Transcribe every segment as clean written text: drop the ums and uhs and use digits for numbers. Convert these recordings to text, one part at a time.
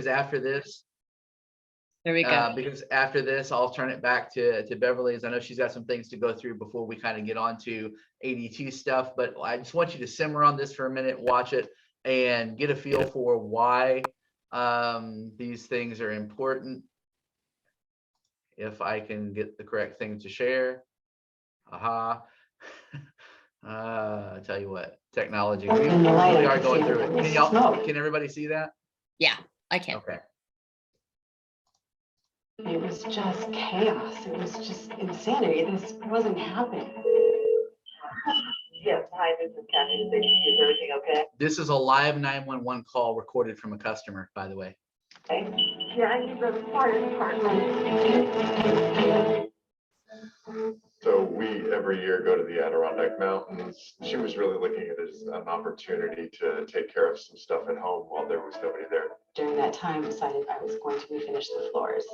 after this, There we go. because after this, I'll turn it back to Beverly, as I know she's got some things to go through before we kind of get on to ADT stuff. But I just want you to simmer on this for a minute, watch it, and get a feel for why these things are important. If I can get the correct thing to share. Aha. I tell you what, technology. We really are going through it. Can everybody see that? Yeah, I can. Okay. It was just chaos. It was just insanity. This wasn't happening. Yes, hi, this is Kathy. Is everything okay? This is a live 911 call recorded from a customer, by the way. Okay. Yeah, I need the fire department. So we every year go to the Adirondack Mountains. She was really looking at it as an opportunity to take care of some stuff at home while there was nobody there. During that time, decided I was going to refinish the floors.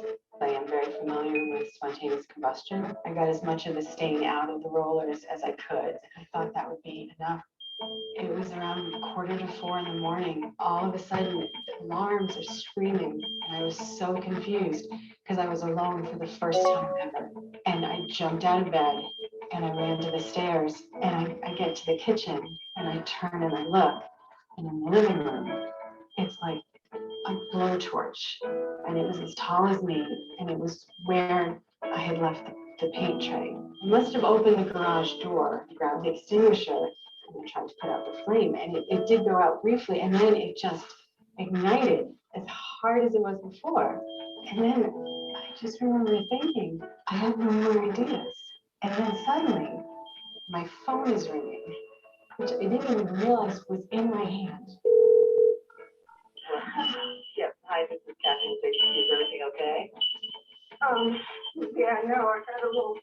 I am very familiar with spontaneous combustion. I got as much of the stain out of the rollers as I could. I thought that would be enough. It was around 3:45 in the morning. All of a sudden, the alarms are screaming, and I was so confused because I was alone for the first time ever. And I jumped out of bed and I ran to the stairs, and I get to the kitchen and I turn and I look, and in the living room, it's like a blowtorch, and it was as tall as me, and it was where I had left the paint tray. I must have opened the garage door, grabbed the extinguisher, and I tried to put out the flame, and it did go out briefly, and then it just ignited as hard as it was before. And then I just remember thinking, I have no more ideas. And then suddenly, my phone is ringing, which I didn't even realize was in my hand. Yes, hi, this is Kathy. Is everything okay? Yeah, no, I got a little.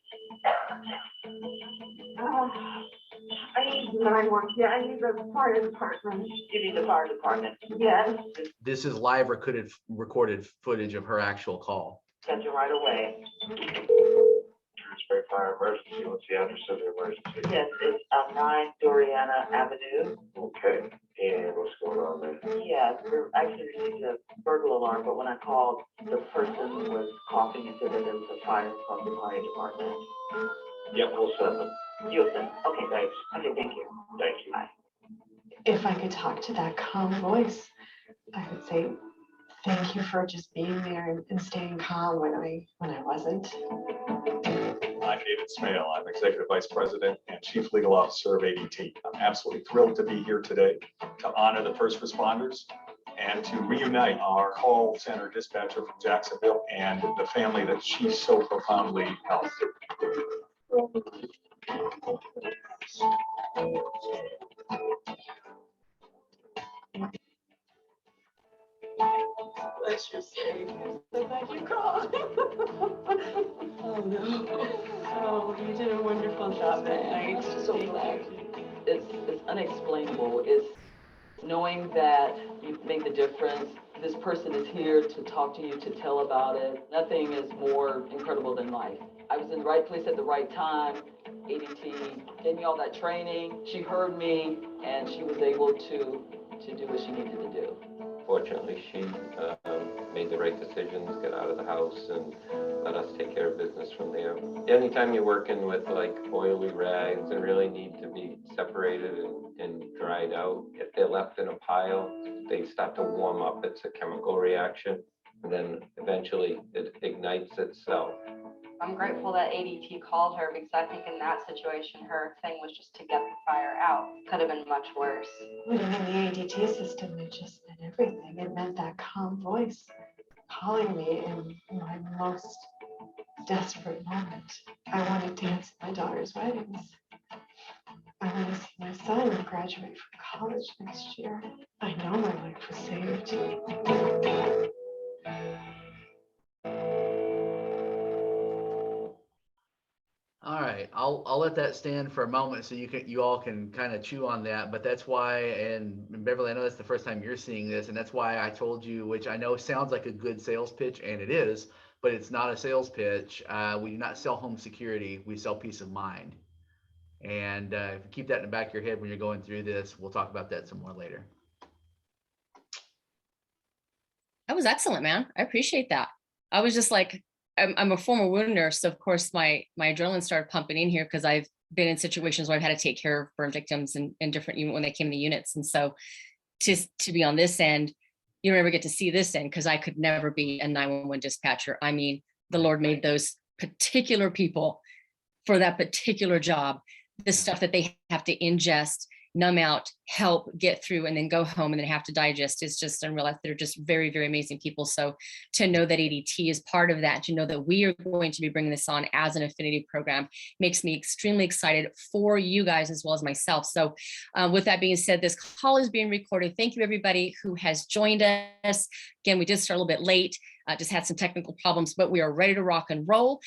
I need 911. Yeah, I need the fire department. You need the fire department? Yes. This is live recorded footage of her actual call. Send you right away. Transfer fire emergency. What's the address of the emergency? Yes, it's 9 Doriana Avenue. Okay. And what's going on there? Yeah, we actually received a burglar alarm, but when I called, the person was coughing and said that there was a fire from the fire department. Yep, we'll send them. You'll send. Okay, great. Okay, thank you. Thank you. Bye. If I could talk to that calm voice, I would say, thank you for just being there and staying calm when I wasn't. I'm David Smale. I'm Executive Vice President and Chief Legal Officer of ADT. I'm absolutely thrilled to be here today to honor the first responders and to reunite our call center dispatcher from Jacksonville and the family that she so profoundly helped. Bless your Savior. So glad you called. Oh no. Oh, you did a wonderful job that night. I'm so glad. It's unexplainable. It's knowing that you've made the difference. This person is here to talk to you, to tell about it. Nothing is more incredible than life. I was in the right place at the right time. ADT gave me all that training. She heard me, and she was able to do what she needed to do. Fortunately, she made the right decisions, got out of the house, and let us take care of business from there. Anytime you're working with like oily rags and really need to be separated and dried out, if they're left in a pile, they start to warm up. It's a chemical reaction, and then eventually it ignites itself. I'm grateful that ADT called her because I think in that situation, her thing was just to get the fire out. Could have been much worse. Living in the ADT system, it just meant everything. It meant that calm voice calling me in my most desperate moment. I want to dance at my daughter's weddings. I want to see my son graduate from college next year. I know my life was saved. All right, I'll let that stand for a moment so you all can kind of chew on that. But that's why, and Beverly, I know that's the first time you're seeing this, and that's why I told you, which I know sounds like a good sales pitch, and it is, but it's not a sales pitch. We do not sell home security. We sell peace of mind. And keep that in the back of your head when you're going through this. We'll talk about that some more later. That was excellent, man. I appreciate that. I was just like, I'm a former wound nurse, so of course my adrenaline started pumping in here because I've been in situations where I've had to take care of burn victims and different when they came to units. And so to be on this end, you don't ever get to see this end because I could never be a 911 dispatcher. I mean, the Lord made those particular people for that particular job. The stuff that they have to ingest, numb out, help get through, and then go home and then have to digest is just unreal. They're just very, very amazing people. So to know that ADT is part of that, to know that we are going to be bringing this on as an affinity program makes me extremely excited for you guys as well as myself. So with that being said, this call is being recorded. Thank you everybody who has joined us. Again, we did start a little bit late. Just had some technical problems, but we are ready to rock and roll.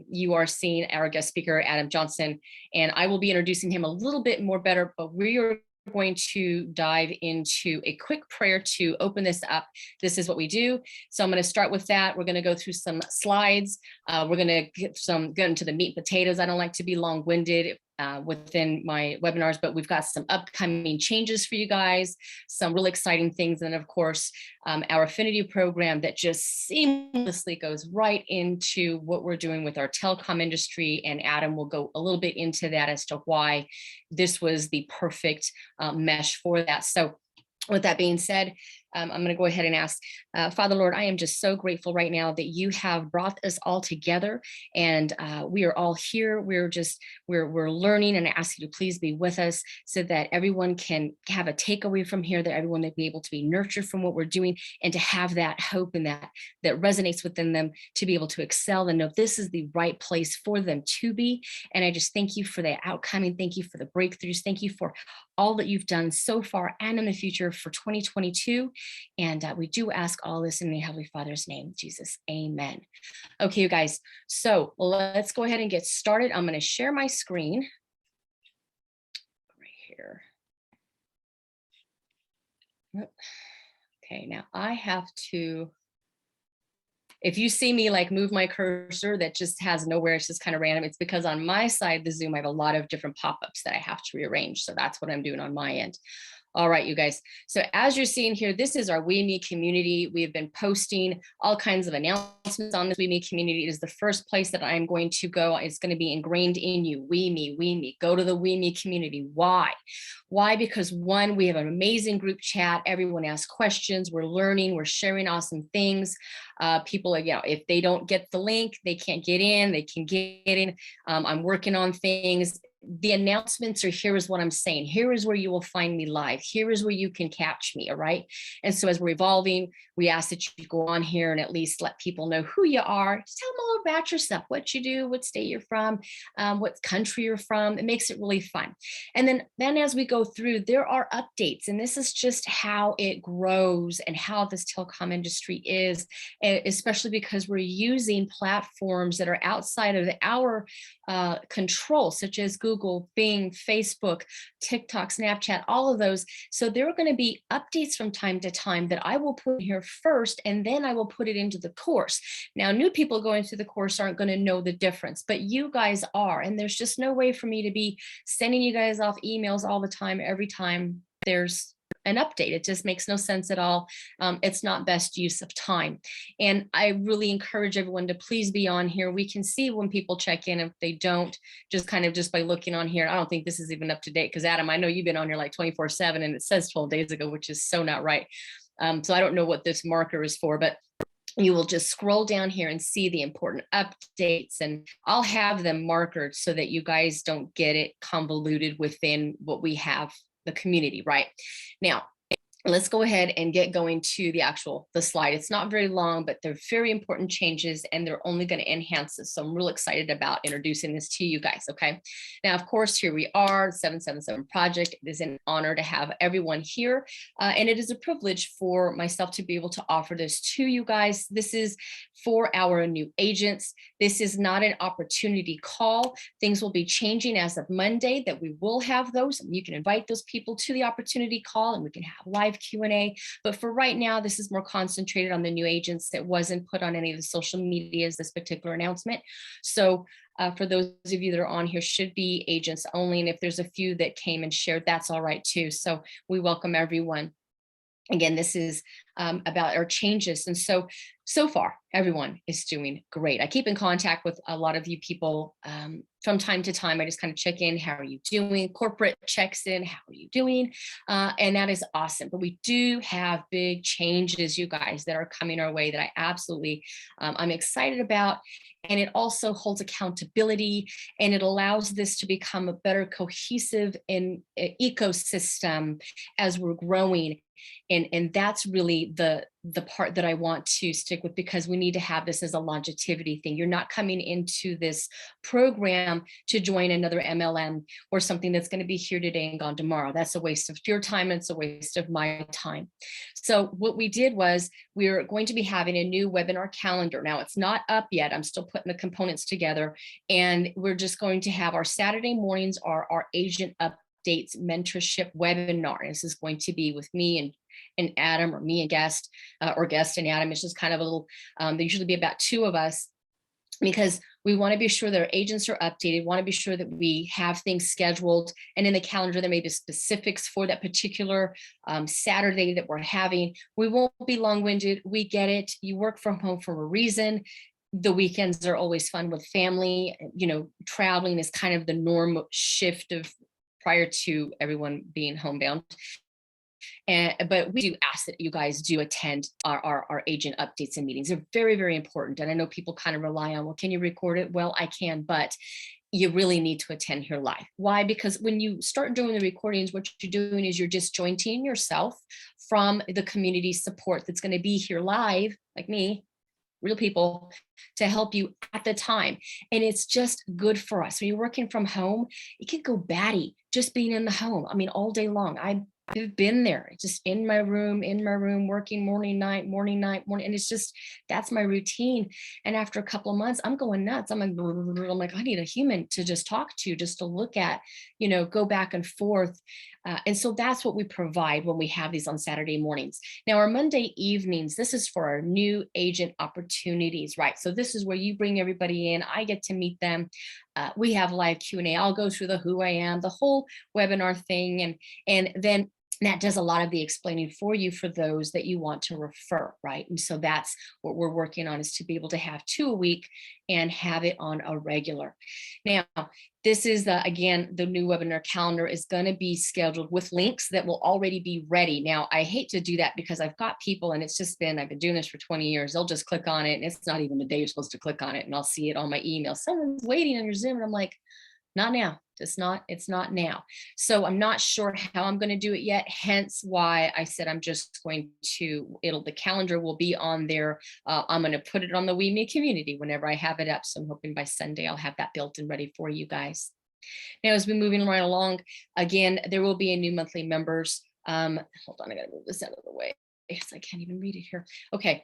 You are seeing our guest speaker, Adam Johnson, and I will be introducing him a little bit more better, but we are going to dive into a quick prayer to open this up. This is what we do. So I'm going to start with that. We're going to go through some slides. We're going to get into the meat and potatoes. I don't like to be long-winded within my webinars, but we've got some upcoming changes for you guys, some really exciting things. And of course, our affinity program that just seamlessly goes right into what we're doing with our telecom industry. And Adam will go a little bit into that as to why this was the perfect mesh for that. So with that being said, I'm going to go ahead and ask, Father Lord, I am just so grateful right now that you have brought us all together, and we are all here. We're learning, and I ask you to please be with us so that everyone can have a takeaway from here, that everyone may be able to be nurtured from what we're doing, and to have that hope and that resonates within them to be able to excel and know this is the right place for them to be. And I just thank you for the outcome, and thank you for the breakthroughs. Thank you for all that you've done so far and in the future for 2022. And we do ask all this in the Heavenly Father's name, Jesus, amen. Okay, you guys, so let's go ahead and get started. I'm going to share my screen right here. Okay, now I have to, if you see me like move my cursor that just has nowhere, it's just kind of random, it's because on my side, the Zoom, I have a lot of different pop-ups that I have to rearrange. So that's what I'm doing on my end. All right, you guys. So as you're seeing here, this is our WeMe community. We've been posting all kinds of announcements on this WeMe community. It is the first place that I'm going to go. It's going to be ingrained in you. WeMe, go to the WeMe community. Why? Why? Because one, we have an amazing group chat. Everyone asks questions. We're learning. We're sharing awesome things. People, if they don't get the link, they can't get in. They can get in. I'm working on things. The announcements are, here is what I'm saying. Here is where you will find me live. Here is where you can catch me. All right. And so as we're evolving, we ask that you go on here and at least let people know who you are. Just tell them a little about yourself, what you do, what state you're from, what country you're from. It makes it really fun. And then as we go through, there are updates, and this is just how it grows and how this telecom industry is, especially because we're using platforms that are outside of our control, such as Google, Bing, Facebook, TikTok, Snapchat, all of those. So there are going to be updates from time to time that I will put here first, and then I will put it into the course. Now, new people going through the course aren't going to know the difference, but you guys are, and there's just no way for me to be sending you guys off emails all the time, every time there's an update. It just makes no sense at all. It's not best use of time. And I really encourage everyone to please be on here. We can see when people check in. If they don't, just by looking on here. I don't think this is even up to date, because Adam, I know you've been on here like 24/7 and it says 12 days ago, which is so not right. So I don't know what this marker is for, but you will just scroll down here and see the important updates, and I'll have them markered so that you guys don't get it convoluted within what we have, the community, right? Now, let's go ahead and get going to the slide. It's not very long, but they're very important changes, and they're only going to enhance this. So I'm real excited about introducing this to you guys. Okay. Now, of course, here we are, 777 project. It is an honor to have everyone here. And it is a privilege for myself to be able to offer this to you guys. This is for our new agents. This is not an opportunity call. Things will be changing as of Monday, that we will have those. You can invite those people to the opportunity call, and we can have live Q&A. But for right now, this is more concentrated on the new agents. That wasn't put on any of the social medias, this particular announcement. So for those of you that are on here, should be agents only. And if there's a few that came and shared, that's all right too. So we welcome everyone. Again, this is about our changes. And so far, everyone is doing great. I keep in contact with a lot of you people from time to time. I just kind of check in. How are you doing? Corporate checks in. How are you doing? And that is awesome. But we do have big changes, you guys, that are coming our way that I absolutely, I'm excited about. And it also holds accountability, and it allows this to become a better cohesive ecosystem as we're growing. And that's really the part that I want to stick with, because we need to have this as a longevity thing. You're not coming into this program to join another MLM or something that's going to be here today and gone tomorrow. That's a waste of your time, and it's a waste of my time. So what we did was, we're going to be having a new webinar calendar. Now, it's not up yet. I'm still putting the components together, and we're just going to have our Saturday mornings are our agent updates mentorship webinar. This is going to be with me and Adam, or me and guest, or guest and Adam. It's just kind of a little, there usually be about 2 of us, because we want to be sure that our agents are updated, want to be sure that we have things scheduled, and in the calendar there may be specifics for that particular Saturday that we're having. We won't be long-winded. We get it. You work from home for a reason. The weekends are always fun with family. You know, traveling is kind of the norm shift of prior to everyone being homebound. But we do ask that you guys do attend our agent updates and meetings. They're very, very important. And I know people kind of rely on, well, can you record it? Well, I can, but you really need to attend here live. Why? Because when you start doing the recordings, what you're doing is you're disjointing yourself from the community support that's going to be here live, like me, real people, to help you at the time. And it's just good for us. When you're working from home, it can go batty just being in the home. I mean, all day long. I've been there, just in my room, working morning, night, morning. And it's just, that's my routine. And after a couple of months, I'm going nuts. I'm like, I need a human to just talk to, just to look at, you know, go back and forth. And so that's what we provide when we have these on Saturday mornings. Now, our Monday evenings, this is for our new agent opportunities, right? So this is where you bring everybody in. I get to meet them. We have live Q&A. I'll go through the who I am, the whole webinar thing. And then that does a lot of the explaining for you, for those that you want to refer, right? And so that's what we're working on, is to be able to have 2 a week and have it on a regular. Now, this is again, the new webinar calendar is going to be scheduled with links that will already be ready. Now, I hate to do that because I've got people, and it's just been, I've been doing this for 20 years. They'll just click on it, and it's not even the day you're supposed to click on it, and I'll see it on my email. Someone's waiting on your Zoom, and I'm like, not now. It's not now. So I'm not sure how I'm going to do it yet. Hence why I said I'm just going to, the calendar will be on there. I'm going to put it on the WeMe community whenever I have it up. So I'm hoping by Sunday, I'll have that built and ready for you guys. Now, as we're moving right along, again, there will be a new monthly members. Hold on, I got to move this out of the way because I can't even read it here. Okay.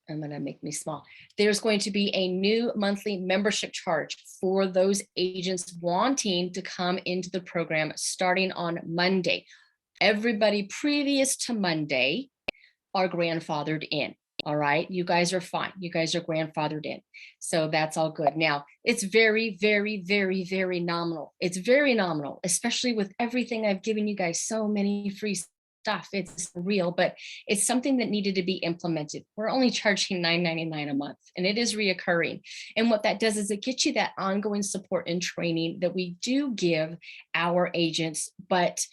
I'm going to make me small. There's going to be a new monthly membership charge for those agents wanting to come into the program starting on Monday. Everybody previous to Monday are grandfathered in. All right. You guys are fine. You guys are grandfathered in. So that's all good. Now, it's very, very, very, very nominal. It's very nominal, especially with everything I've given you guys, so many free stuff. It's real, but it's something that needed to be implemented. We're only charging $9.99 a month, and it is reoccurring. And what that does is it gets you that ongoing support and training that we do give our agents. But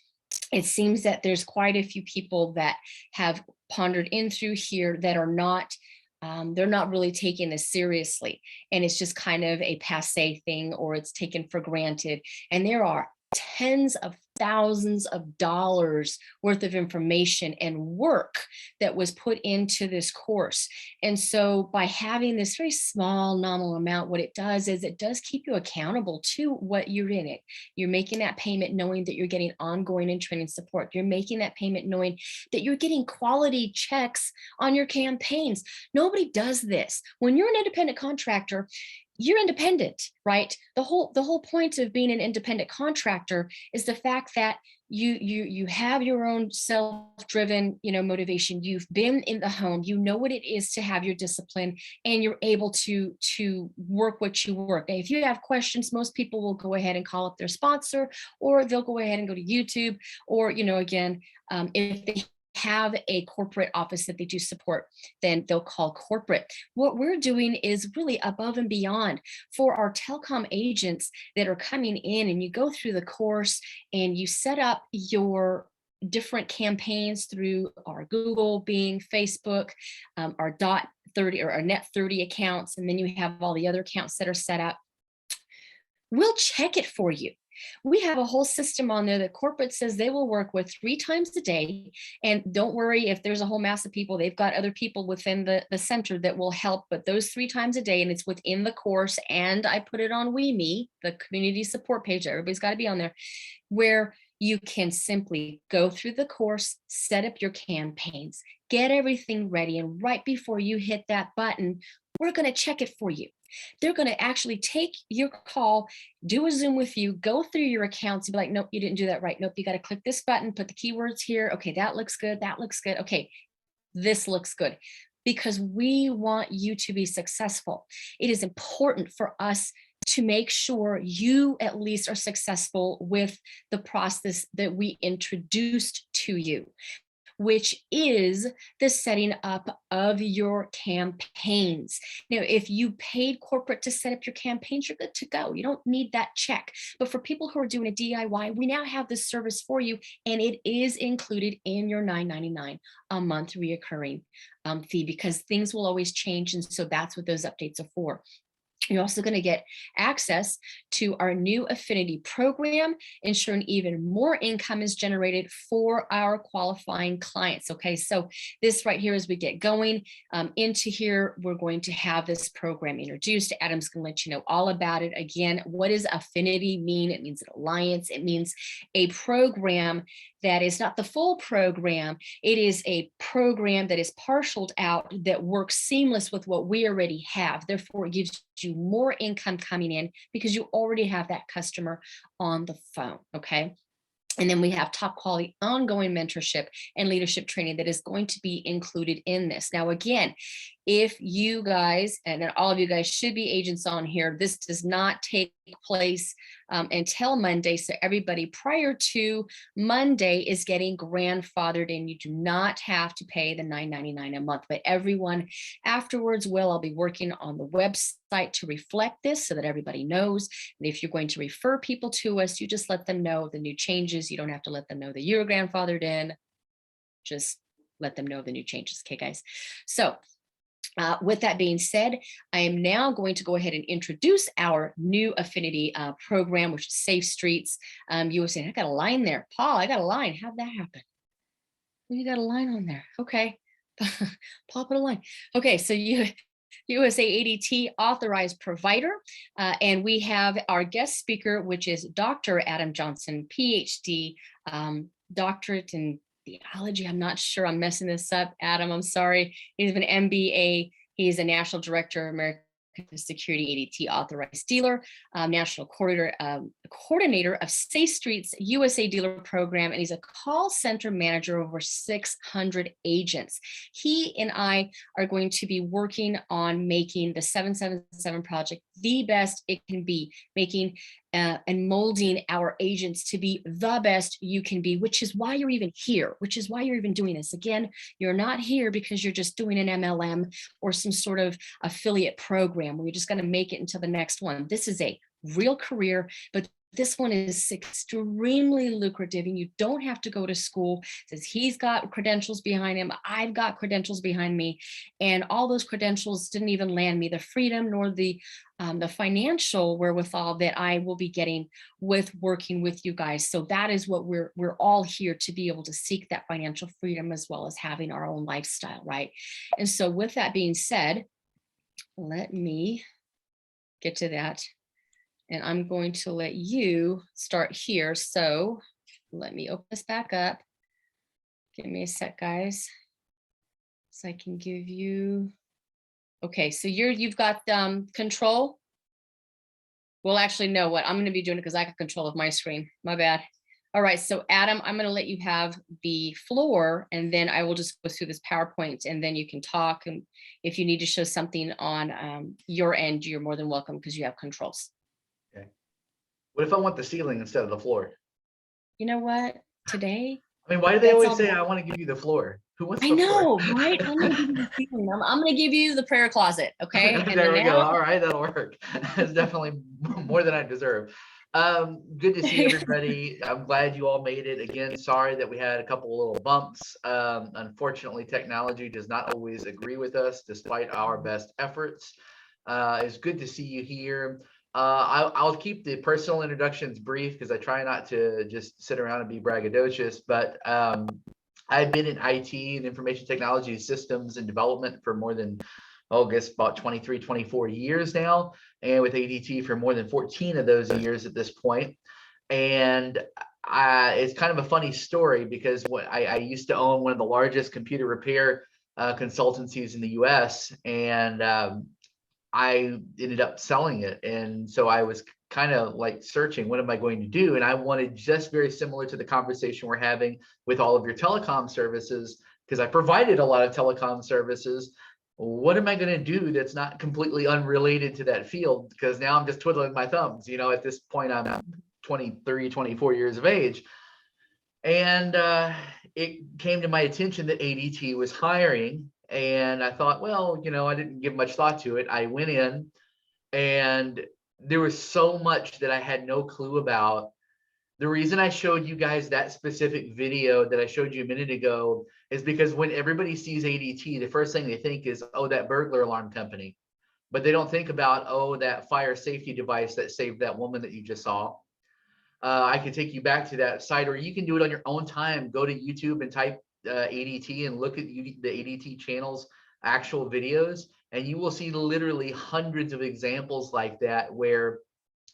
it seems that there's quite a few people that have pondered in through here that are not, they're not really taking this seriously. And it's just kind of a passe thing, or it's taken for granted. And there are tens of thousands of dollars worth of information and work that was put into this course. And so by having this very small nominal amount, what it does is it does keep you accountable to what you're in it. You're making that payment knowing that you're getting ongoing and training support. You're making that payment knowing that you're getting quality checks on your campaigns. Nobody does this. When you're an independent contractor, you're independent, right? The whole point of being an independent contractor is the fact that you have your own self-driven, motivation. You've been in the home, you know what it is to have your discipline, and you're able to work what you work. Now, if you have questions, most people will go ahead and call up their sponsor, or they'll go ahead and go to YouTube, or again, if they have a corporate office that they do support, then they'll call corporate. What we're doing is really above and beyond for our telecom agents that are coming in, and you go through the course and you set up your different campaigns through our Google, Bing, Facebook, our dot 30 or our net 30 accounts, and then you have all the other accounts that are set up. We'll check it for you. We have a whole system on there that corporate says they will work with 3 times a day. And don't worry if there's a whole mass of people, they've got other people within the center that will help, but those 3 times a day, and it's within the course. And I put it on WeMe, the community support page. Everybody's got to be on there, where you can simply go through the course, set up your campaigns, get everything ready. And right before you hit that button, we're going to check it for you. They're going to actually take your call, do a Zoom with you, go through your accounts and be like, nope, you didn't do that right. Nope, you got to click this button, put the keywords here. Okay, that looks good. That looks good. Okay, this looks good. Because we want you to be successful. It is important for us to make sure you at least are successful with the process that we introduced to you, which is the setting up of your campaigns. Now, if you paid corporate to set up your campaigns, you're good to go. You don't need that check. But for people who are doing a DIY, we now have this service for you, and it is included in your $9.99 a month reoccurring fee, because things will always change. And so that's what those updates are for. You're also going to get access to our new affinity program, ensuring even more income is generated for our qualifying clients. Okay, so this right here, as we get going into here, we're going to have this program introduced. Adam's going to let you know all about it. Again, what does affinity mean? It means an alliance. It means a program that is not the full program. It is a program that is partialed out, that works seamless with what we already have. Therefore, it gives you more income coming in because you already have that customer on the phone. Okay. And then we have top quality ongoing mentorship and leadership training that is going to be included in this. Now, again, if you guys, and all of you guys should be agents on here, this does not take place until Monday. So everybody prior to Monday is getting grandfathered in. You do not have to pay the $9.99 a month, but everyone afterwards will. I'll be working on the website to reflect this so that everybody knows. And if you're going to refer people to us, you just let them know the new changes. You don't have to let them know that you're grandfathered in. Just let them know the new changes. Okay, guys. So with that being said, I am now going to go ahead and introduce our new affinity program, which is Safe Streets. You were saying, I got a line there. Paul, I got a line. How'd that happen? Well, you got a line on there. Okay. Paul put a line. Okay, so USA ADT authorized provider. And we have our guest speaker, which is Dr. Adam Johnson, PhD, doctorate in theology. I'm not sure I'm messing this up, Adam. I'm sorry. He's an MBA. He's a national director of American Security ADT authorized dealer, national coordinator of Safe Streets USA dealer program, and he's a call center manager of over 600 agents. He and I are going to be working on making the 777 project the best it can be, making and molding our agents to be the best you can be, which is why you're even here, which is why you're even doing this. Again, you're not here because you're just doing an MLM or some sort of affiliate program where you're just going to make it into the next one. This is a real career, but this one is extremely lucrative, and you don't have to go to school. Says he's got credentials behind him. I've got credentials behind me, and all those credentials didn't even land me the freedom nor the financial wherewithal that I will be getting with working with you guys. So that is what we're all here to be able to seek, that financial freedom as well as having our own lifestyle, right? And so with that being said, let me get to that. And I'm going to let you start here. So let me open this back up. Give me a sec, guys. So I can give you, okay, so you've got control. Well, actually, no, what I'm going to be doing, because I got control of my screen. My bad. All right, so Adam, I'm going to let you have the floor, and then I will just go through this PowerPoint, and then you can talk. And if you need to show something on your end, you're more than welcome because you have controls. Okay. What if I want the ceiling instead of the floor? You know what? Today, I mean, why do they That's always all. say, I want to give you the floor? Who wants I the floor? know, right? I'm gonna give you the feeling. I'm gonna give you the prayer closet, okay? And There then we go. now, All right, that'll work. That's definitely more than I deserve. Good to see everybody. I'm glad you all made it. Again, sorry that we had a couple of little bumps. Unfortunately, technology does not always agree with us, despite our best efforts. It's good to see you here. I'll keep the personal introductions brief because I try not to just sit around and be braggadocious, but I've been in IT and information technology systems and development for more than, I guess about 23, 24 years now, and with ADT for more than 14 of those years at this point. And it's kind of a funny story because I used to own one of the largest computer repair consultancies in the US, and I ended up selling it. And so I was kind of like searching, what am I going to do? And I wanted, just very similar to the conversation we're having with all of your telecom services, because I provided a lot of telecom services. What am I going to do that's not completely unrelated to that field? Because now I'm just twiddling my thumbs. At this point, I'm 23, 24 years of age. And it came to my attention that ADT was hiring. And I thought, well, I didn't give much thought to it. I went in, and there was so much that I had no clue about. The reason I showed you guys that specific video that I showed you a minute ago is because when everybody sees ADT, the first thing they think is, oh, that burglar alarm company. But they don't think about, oh, that fire safety device that saved that woman that you just saw. I can take you back to that site, or you can do it on your own time. Go to YouTube and type ADT and look at the ADT channel's actual videos, and you will see literally hundreds of examples like that where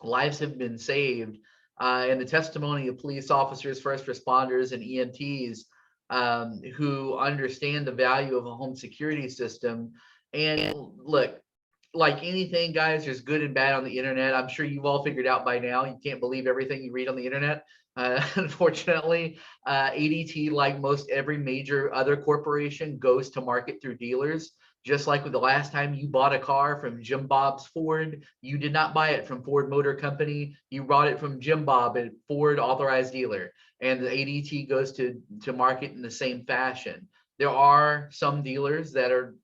lives have been saved, and the testimony of police officers, first responders, and EMTs who understand the value of a home security system. And look, like anything, guys, there's good and bad on the internet. I'm sure you've all figured out by now, you can't believe everything you read on the internet. Unfortunately, ADT, like most every major other corporation, goes to market through dealers. Just like with the last time you bought a car from Jim Bob's Ford, you did not buy it from Ford Motor Company. You bought it from Jim Bob, a Ford authorized dealer. And the ADT goes to market in the same fashion. There are some dealers that are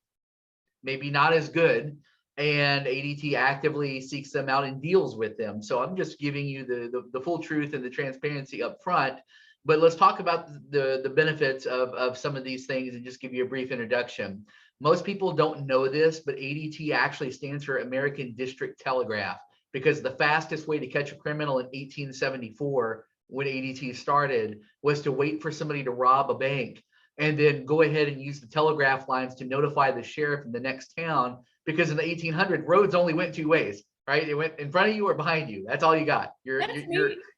maybe not as good, and ADT actively seeks them out and deals with them. So I'm just giving you the full truth and the transparency up front. But let's talk about the benefits of some of these things and just give you a brief introduction. Most people don't know this, but ADT actually stands for American District Telegraph, because the fastest way to catch a criminal in 1874, when ADT started, was to wait for somebody to rob a bank and then go ahead and use the telegraph lines to notify the sheriff in the next town. Because in the 1800s, roads only went two ways, right? It went in front of you or behind you. That's all you got. You're on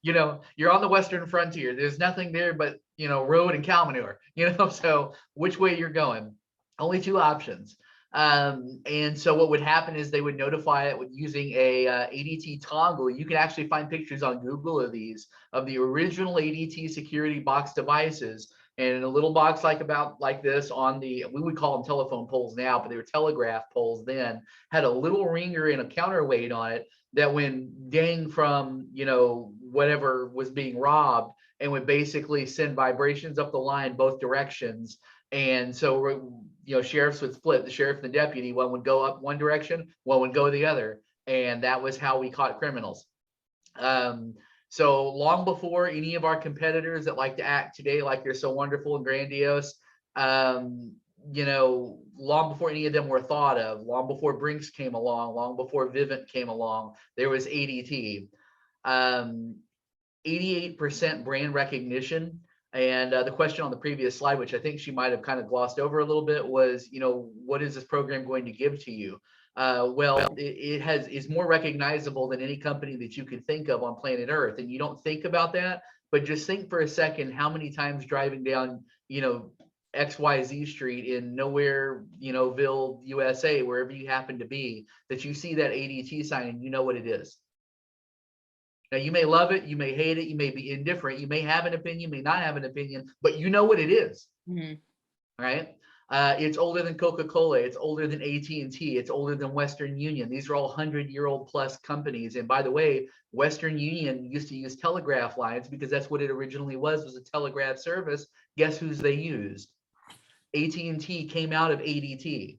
the western frontier. There's nothing there but road and cow manure. So which way you're going? Only two options. And so what would happen is they would notify it with using a ADT toggle. You can actually find pictures on Google of these, of the original ADT security box devices. And in a little box like this on we would call them telephone poles now, but they were telegraph poles then, had a little ringer and a counterweight on it that when dang from, whatever was being robbed, and would basically send vibrations up the line both directions. And so, sheriffs would split, the sheriff and the deputy, one would go up one direction, one would go the other. And that was how we caught criminals. So long before any of our competitors that like to act today like they're so wonderful and grandiose, long before any of them were thought of, long before Brinks came along, long before Vivint came along, there was ADT. 88% brand recognition. And the question on the previous slide, which I think she might have kind of glossed over a little bit, was, what is this program going to give to you? Well, it is more recognizable than any company that you can think of on planet Earth. And you don't think about that, but just think for a second, how many times driving down, XYZ Street in Nowhereville, USA, wherever you happen to be, that you see that ADT sign and you know what it is. Now, you may love it, you may hate it, you may be indifferent, you may have an opinion, may not have an opinion, but you know what it is. Mm-hmm. Right? It's older than Coca-Cola. It's older than AT&T. It's older than Western Union. These are all 100-year-old plus companies. And by the way, Western Union used to use telegraph lines because that's what it originally was a telegraph service. Guess whose they used? AT&T came out of ADT.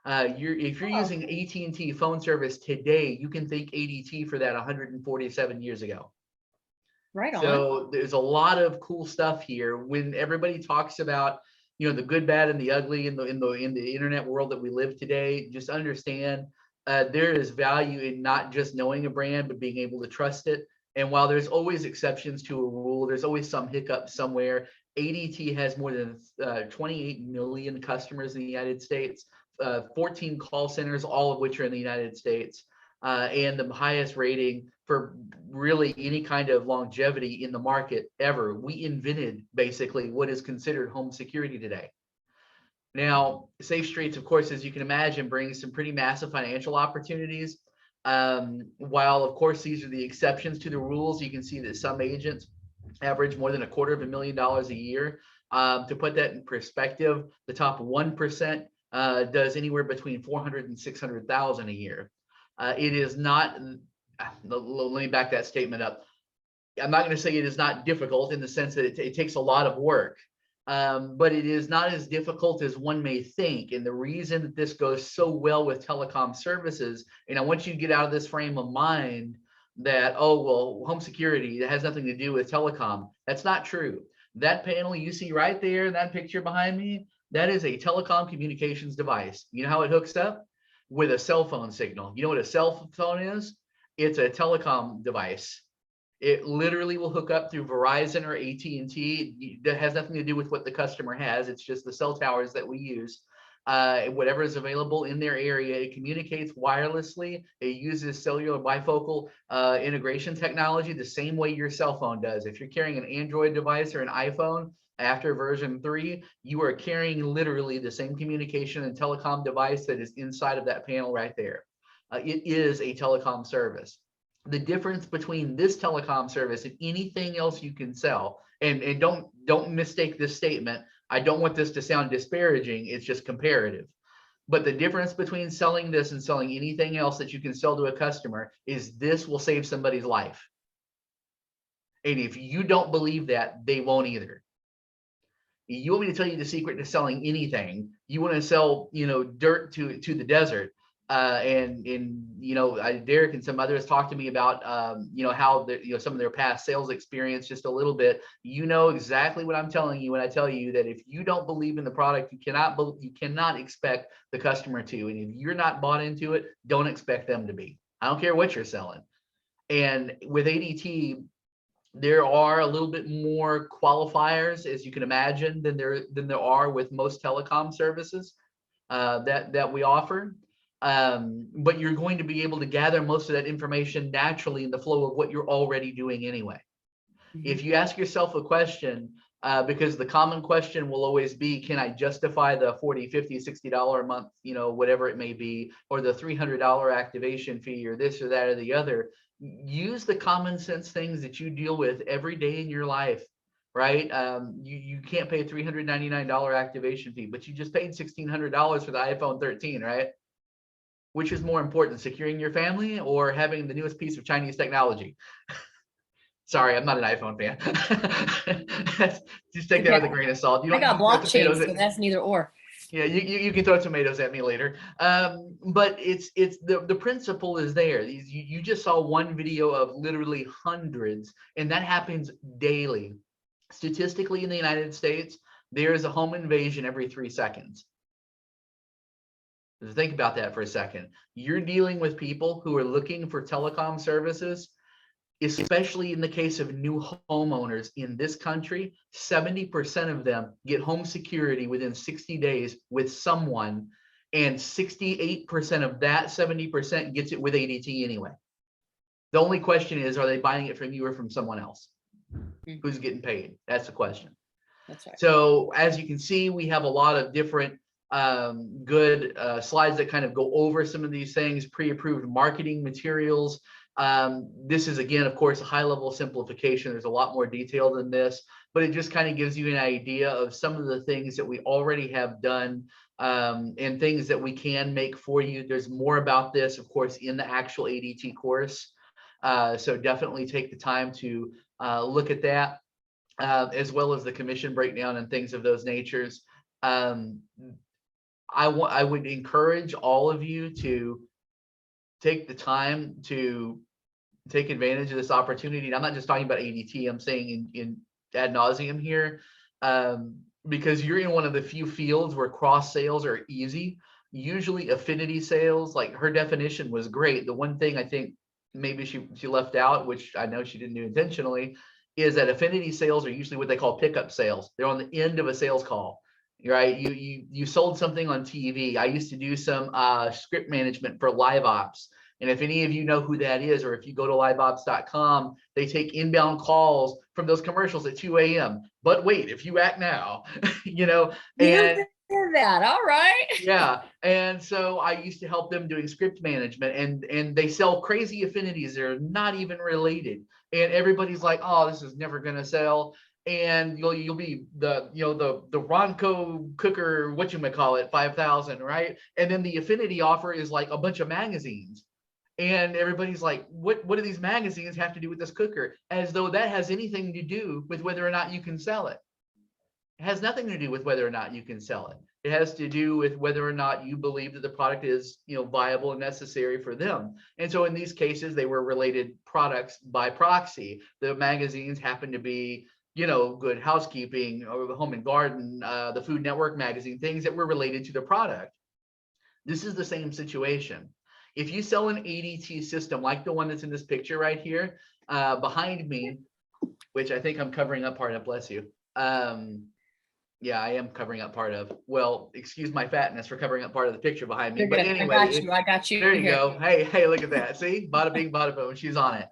If you're using AT&T phone service today, you can thank ADT for that 147 years ago. Right on. So there's a lot of cool stuff here. When everybody talks about, the good, bad, and the ugly in the internet world that we live today, just understand there is value in not just knowing a brand, but being able to trust it. And while there's always exceptions to a rule, there's always some hiccup somewhere. ADT has more than 28 million customers in the United States, 14 call centers, all of which are in the United States, and the highest rating for really any kind of longevity in the market ever. We invented basically what is considered home security today. Now, Safe Streets, of course, as you can imagine, brings some pretty massive financial opportunities. While, of course, these are the exceptions to the rules, you can see that some agents average more than $250,000 a year. To put that in perspective, the top 1% does anywhere between $400,000 and $600,000 a year. It is not, let me back that statement up. I'm not going to say it is not difficult in the sense that it takes a lot of work, but it is not as difficult as one may think. And the reason that this goes so well with telecom services, and I want you to get out of this frame of mind that, oh, well, home security, that has nothing to do with telecom. That's not true. That panel you see right there, that picture behind me, that is a telecom communications device. You know how it hooks up? With a cell phone signal. You know what a cell phone is? It's a telecom device. It literally will hook up through Verizon or AT&T. That has nothing to do with what the customer has. It's just the cell towers that we use. Whatever is available in their area, it communicates wirelessly. It uses cellular bifocal integration technology the same way your cell phone does. If you're carrying an Android device or an iPhone, after version 3, you are carrying literally the same communication and telecom device that is inside of that panel right there. It is a telecom service. The difference between this telecom service and anything else you can sell, and don't mistake this statement. I don't want this to sound disparaging. It's just comparative. But the difference between selling this and selling anything else that you can sell to a customer is this will save somebody's life. And if you don't believe that, they won't either. You want me to tell you the secret to selling anything? You want to sell, dirt to the desert. Derek and some others talked to me about, how some of their past sales experience just a little bit. You know exactly what I'm telling you when I tell you that if you don't believe in the product, you cannot expect the customer to. And if you're not bought into it, don't expect them to be. I don't care what you're selling. And with ADT, there are a little bit more qualifiers, as you can imagine, than there are with most telecom services that we offer. But you're going to be able to gather most of that information naturally in the flow of what you're already doing anyway. Mm-hmm. If you ask yourself a question, because the common question will always be, can I justify the $40, $50, $60 a month, whatever it may be, or the $300 activation fee, or this or that or the other. Use the common sense things that you deal with every day in your life, right? You can't pay a $399 activation fee, but you just paid $1,600 for the iPhone 13, right? Which is more important, securing your family or having the newest piece of Chinese technology? Sorry, I'm not an iPhone fan. Just take that with a grain of salt. I got blockchain, so that's neither or. Yeah, you can throw tomatoes at me later. But it's the principle is there. You just saw one video of literally hundreds, and that happens daily. Statistically, in the United States, there is a home invasion every 3 seconds. Think about that for a second. You're dealing with people who are looking for telecom services, especially in the case of new homeowners in this country. 70% of them get home security within 60 days with someone, and 68% of that 70% gets it with ADT anyway. The only question is, are they buying it from you or from someone else? Mm-hmm. Who's getting paid? That's the question. That's right. So as you can see, we have a lot of different good slides that kind of go over some of these things, pre-approved marketing materials. This is, again, of course, a high level simplification. There's a lot more detail than this, but it just kind of gives you an idea of some of the things that we already have done, and things that we can make for you. There's more about this, of course, in the actual ADT course. So definitely take the time to look at that, as well as the commission breakdown and things of those natures. I would encourage all of you to take the time to take advantage of this opportunity. And I'm not just talking about ADT, I'm saying in ad nauseum here, because you're in one of the few fields where cross sales are easy. Usually affinity sales, like her definition was great. The one thing I think maybe she left out, which I know she didn't do intentionally, is that affinity sales are usually what they call pickup sales. They're on the end of a sales call, right? You sold something on TV. I used to do some script management for live ops. And if any of you know who that is, or if you go to liveops.com, they take inbound calls from those commercials at 2 a.m. But wait, if you act now, you know, and You did that. All right. yeah. And so I used to help them doing script management, and they sell crazy affinities. They're not even related. And everybody's like, oh, this is never going to sell. And you'll be the Ronco cooker, whatchamacallit, 5,000, right? And then the affinity offer is like a bunch of magazines. And everybody's like, what do these magazines have to do with this cooker? As though that has anything to do with whether or not you can sell it. It has nothing to do with whether or not you can sell it. It has to do with whether or not you believe that the product is, viable and necessary for them. And so in these cases, they were related products by proxy. The magazines happen to be, Good Housekeeping or the Home and Garden, the Food Network magazine, things that were related to the product. This is the same situation. If you sell an ADT system like the one that's in this picture right here, behind me, which I think I'm covering up part of, bless you. Yeah, I am covering up part of, well, excuse my fatness for covering up part of the picture behind me. You're But good. anyway, I got you. there you Here. go. Hey, look at that. See, bada bing, bada boom, she's on it.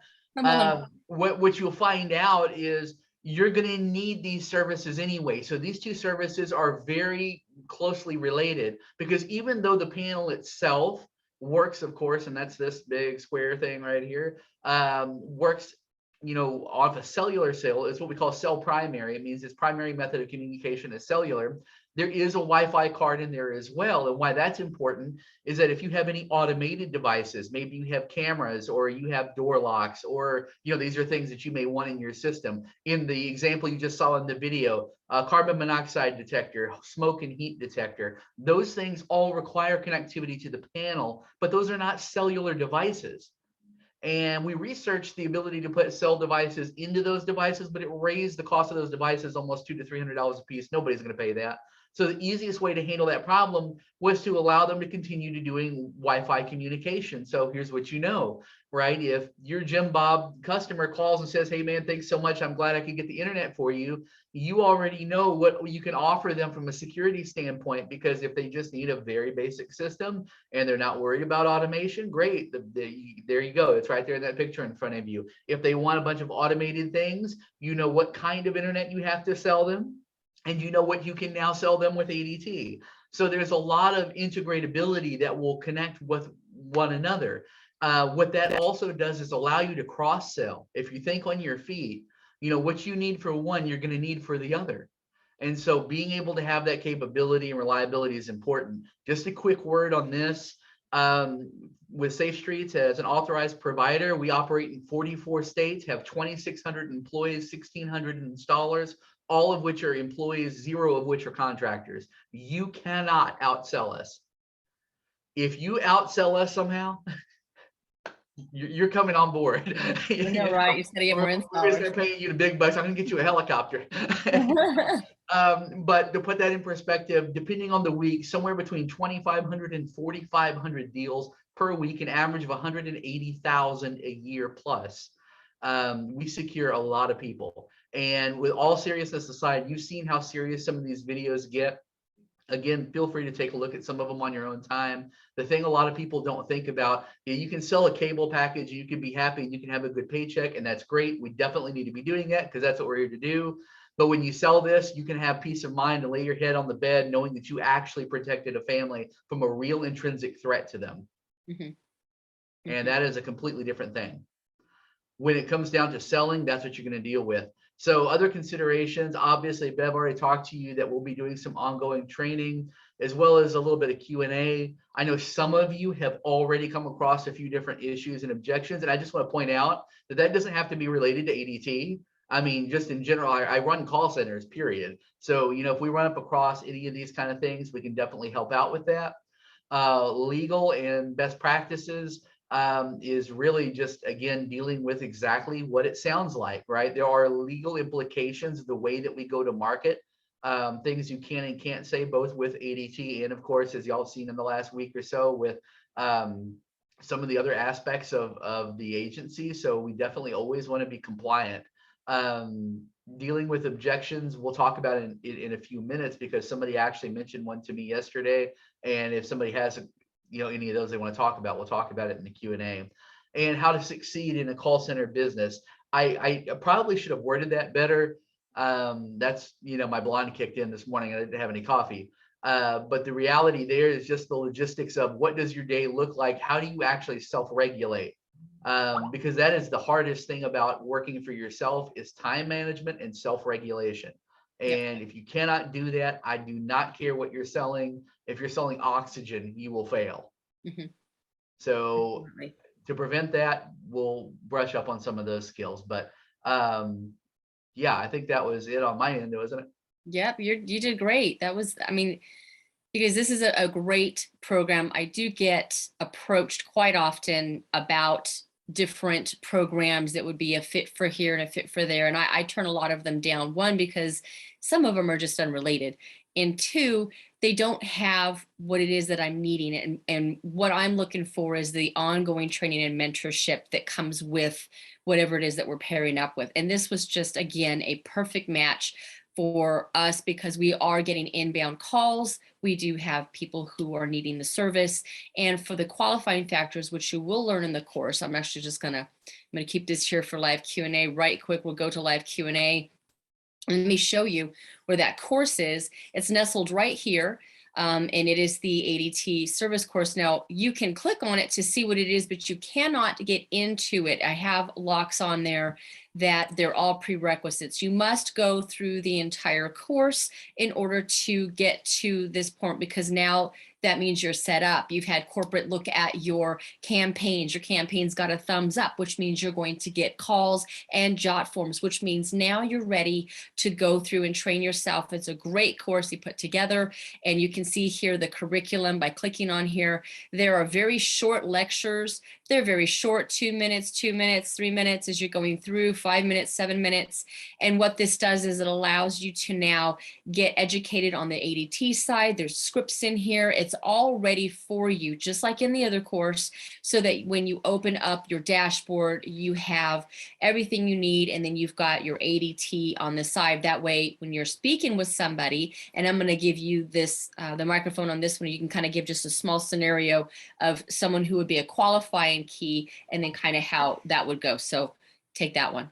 What you'll find out is you're going to need these services anyway. So these two services are very closely related, because even though the panel itself works, of course, and that's this big square thing right here, works, off a cellular cell. It's what we call cell primary. It means its primary method of communication is cellular. There is a Wi-Fi card in there as well. And why that's important is that if you have any automated devices, maybe you have cameras or you have door locks, or, these are things that you may want in your system. In the example you just saw in the video, carbon monoxide detector, smoke and heat detector, those things all require connectivity to the panel, but those are not cellular devices. And we researched the ability to put cell devices into those devices, but it raised the cost of those devices almost $200 to $300 a piece. Nobody's going to pay that. So the easiest way to handle that problem was to allow them to continue to doing Wi-Fi communication. So here's what right? If your Jim Bob customer calls and says, hey man, thanks so much, I'm glad I could get the internet for you, you already know what you can offer them from a security standpoint, because if they just need a very basic system and they're not worried about automation, great. There you go. It's right there in that picture in front of you. If they want a bunch of automated things, you know what kind of internet you have to sell them, and you know what you can now sell them with ADT. So there's a lot of integratability that will connect with one another. What that also does is allow you to cross sell. If you think on your feet, what you need for one, you're going to need for the other. And so being able to have that capability and reliability is important. Just a quick word on this. With Safe Streets as an authorized provider, we operate in 44 states, have 2,600 employees, 1,600 installers, all of which are employees, 0 of which are contractors. You cannot outsell us. If you outsell us somehow, you're coming on board. Right. You said you have more We're just gonna pay you the big bucks. I'm gonna get you a helicopter. But to put that in perspective, depending on the week, somewhere between 2,500 and 4,500 deals per week, an average of 180,000 a year plus. We secure a lot of people. And with all seriousness aside, you've seen how serious some of these videos get. Again, feel free to take a look at some of them on your own time. The thing a lot of people don't think about, you can sell a cable package, you can be happy, and you can have a good paycheck, and that's great. We definitely need to be doing that because that's what we're here to do. But when you sell this, you can have peace of mind and lay your head on the bed knowing that you actually protected a family from a real intrinsic threat to them. And that is a completely different thing. When it comes down to selling, that's what you're going to deal with. So other considerations, obviously, Bev already talked to you that we'll be doing some ongoing training as well as a little bit of Q&A. I know some of you have already come across a few different issues and objections, and I just want to point out that that doesn't have to be related to ADT. I mean, just in general, I run call centers, period. So, you know, if we run up across any of these kind of things, we can definitely help out with that. Legal and best practices is really just, again, dealing with exactly what it sounds like, right? There are legal implications of the way that we go to market, things you can and can't say, both with ADT and, of course, as y'all seen in the last week or so, with some of the other aspects of the agency. So we definitely always want to be compliant. Dealing with objections, we'll talk about in a few minutes, because somebody actually mentioned one to me yesterday. And if somebody has, you know, any of those they want to talk about, we'll talk about it in the Q&A. And how to succeed in a call center business. I probably should have worded that better. That's, you know, my blonde kicked in this morning. I didn't have any coffee. But the reality there is just the logistics of what does your day look like? How do you actually self-regulate? Because that is the hardest thing about working for yourself, is time management and self-regulation. And if you cannot do that, I do not care what you're selling. If you're selling oxygen, you will fail. So to prevent that, we'll brush up on some of those skills. But yeah, I think that was it on my end, wasn't it? Yep, you did great. That was, I mean, because this is a great program. I do get approached quite often about different programs that would be a fit for here and a fit for there. And I turn a lot of them down. One, because some of them are just unrelated. And two, they don't have what it is that I'm needing. And what I'm looking for is the ongoing training and mentorship that comes with whatever it is that we're pairing up with. And this was just, again, a perfect match for us, because we are getting inbound calls. We do have people who are needing the service. And for the qualifying factors, which you will learn in the course, I'm actually just I'm gonna keep this here for live Q&A right quick. We'll go to live Q&A. Let me show you where that course is. It's nestled right here. And it is the ADT service course. Now you can click on it to see what it is, but you cannot get into it. I have locks on there that they're all prerequisites. You must go through the entire course in order to get to this point, because now that means you're set up. You've had corporate look at your campaigns. Your campaign's got a thumbs up, which means you're going to get calls and jot forms, which means now you're ready to go through and train yourself. It's a great course he put together. And you can see here the curriculum by clicking on here. There are very short lectures. They're very short, 2 minutes, 2 minutes, 3 minutes as you're going through, 5 minutes, 7 minutes. And what this does is it allows you to now get educated on the ADT side. There's scripts in here. It's all ready for you, just like in the other course, so that when you open up your dashboard, you have everything you need, and then you've got your ADT on the side. That way, when you're speaking with somebody, and I'm going to give you this, the microphone on this one, you can kind of give just a small scenario of someone who would be a qualifying key, and then kind of how that would go. So take that one.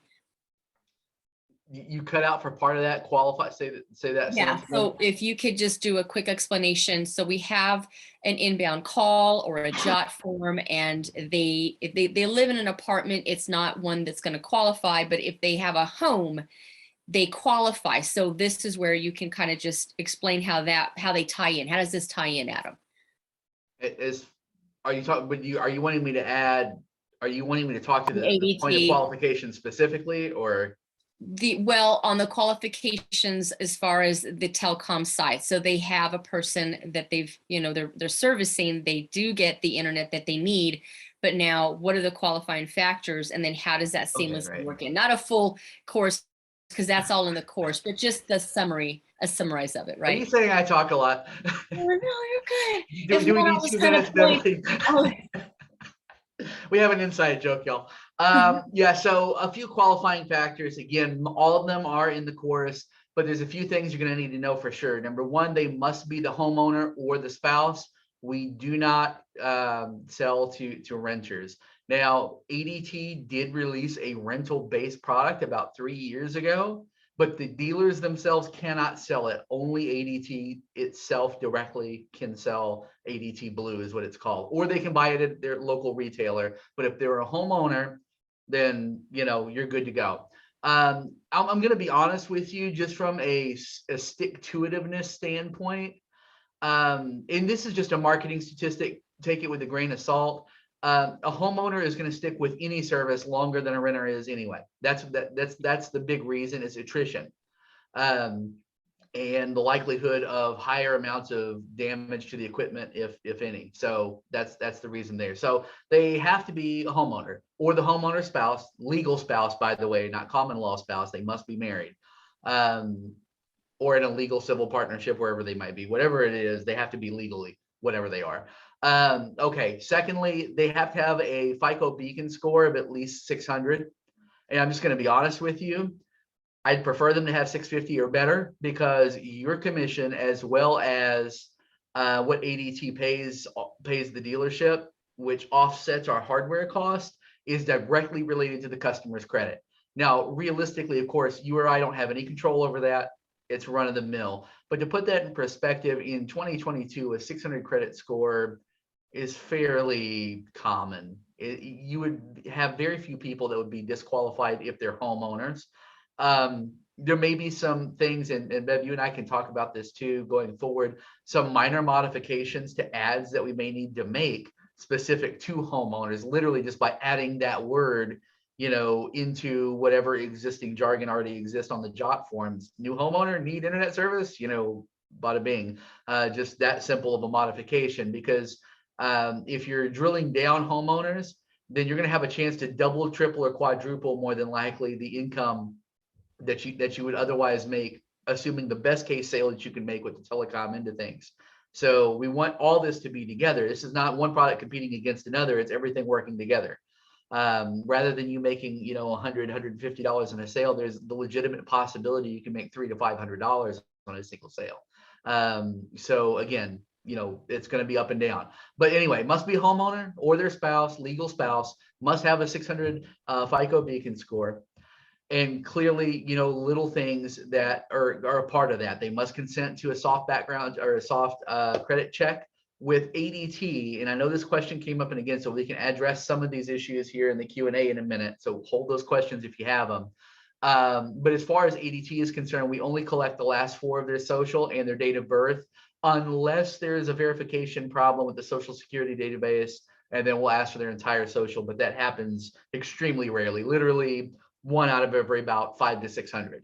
You cut out for part of that. Qualify. Say that. Yeah. So if you could just do a quick explanation. So we have an inbound call or a jot form, and if they live in an apartment, it's not one that's going to qualify. But if they have a home, they qualify. So this is where you can kind of just explain how they tie in. How does this tie in, Adam? Are you wanting me to add? Are you wanting me to talk to the point of qualification specifically, or? Well, on the qualifications as far as the telecom side. So they have a person that they're servicing. They do get the internet that they need, but now what are the qualifying factors? And then how does that seamlessly work in? Not a full course, because that's all in the course, but just the summary, a summarize of it, right? Are you saying I talk a lot? No, you're good. Do we need 2 minutes, Beverly? We have an inside joke, y'all. Yeah, so a few qualifying factors. Again, all of them are in the course, but there's a few things you're going to need to know for sure. Number one, they must be the homeowner or the spouse. We do not sell to renters. Now, ADT did release a rental-based product about 3 years ago, but the dealers themselves cannot sell it. Only ADT itself directly can sell ADT Blue, is what it's called, or they can buy it at their local retailer. But if they're a homeowner, then you're good to go. I'm going to be honest with you, just from a stick-to-itiveness standpoint. And this is just a marketing statistic. Take it with a grain of salt. A homeowner is going to stick with any service longer than a renter is anyway. That's the big reason, is attrition. And the likelihood of higher amounts of damage to the equipment, if any. So that's the reason there. So they have to be a homeowner or the homeowner spouse, legal spouse, by the way, not common law spouse. They must be married, or in a legal civil partnership, wherever they might be. Whatever it is, they have to be legally, whatever they are. Okay. Secondly, they have to have a FICO beacon score of at least 600. And I'm just going to be honest with you. I'd prefer them to have 650 or better, because your commission, as well as what ADT pays the dealership, which offsets our hardware cost, is directly related to the customer's credit. Now, realistically, of course, you or I don't have any control over that. It's run of the mill. But to put that in perspective, in 2022, a 600 credit score is fairly common. You would have very few people that would be disqualified if they're homeowners. There may be some things, and Bev, you and I can talk about this too going forward, some minor modifications to ads that we may need to make specific to homeowners, literally just by adding that word, into whatever existing jargon already exists on the jot forms. New homeowner, need internet service, bada bing. Just that simple of a modification, because if you're drilling down homeowners, then you're going to have a chance to double, triple, or quadruple, more than likely, the income that you would otherwise make, assuming the best case sale that you can make with the telecom end of things. So we want all this to be together. This is not one product competing against another. It's everything working together. Rather than you making, $100, $150 in a sale, there's the legitimate possibility you can make $300 to $500 on a single sale. So again, it's going to be up and down. But anyway, must be a homeowner or their spouse, legal spouse, must have a 600 FICO beacon score. And clearly, little things that are a part of that. They must consent to a soft background or a soft credit check with ADT. And I know this question came up and again, so we can address some of these issues here in the Q&A in a minute. So hold those questions if you have them. But as far as ADT is concerned, we only collect the last 4 of their social and their date of birth, unless there is a verification problem with the Social Security database, and then we'll ask for their entire social. But that happens extremely rarely, literally 1 out of every about 500 to 600.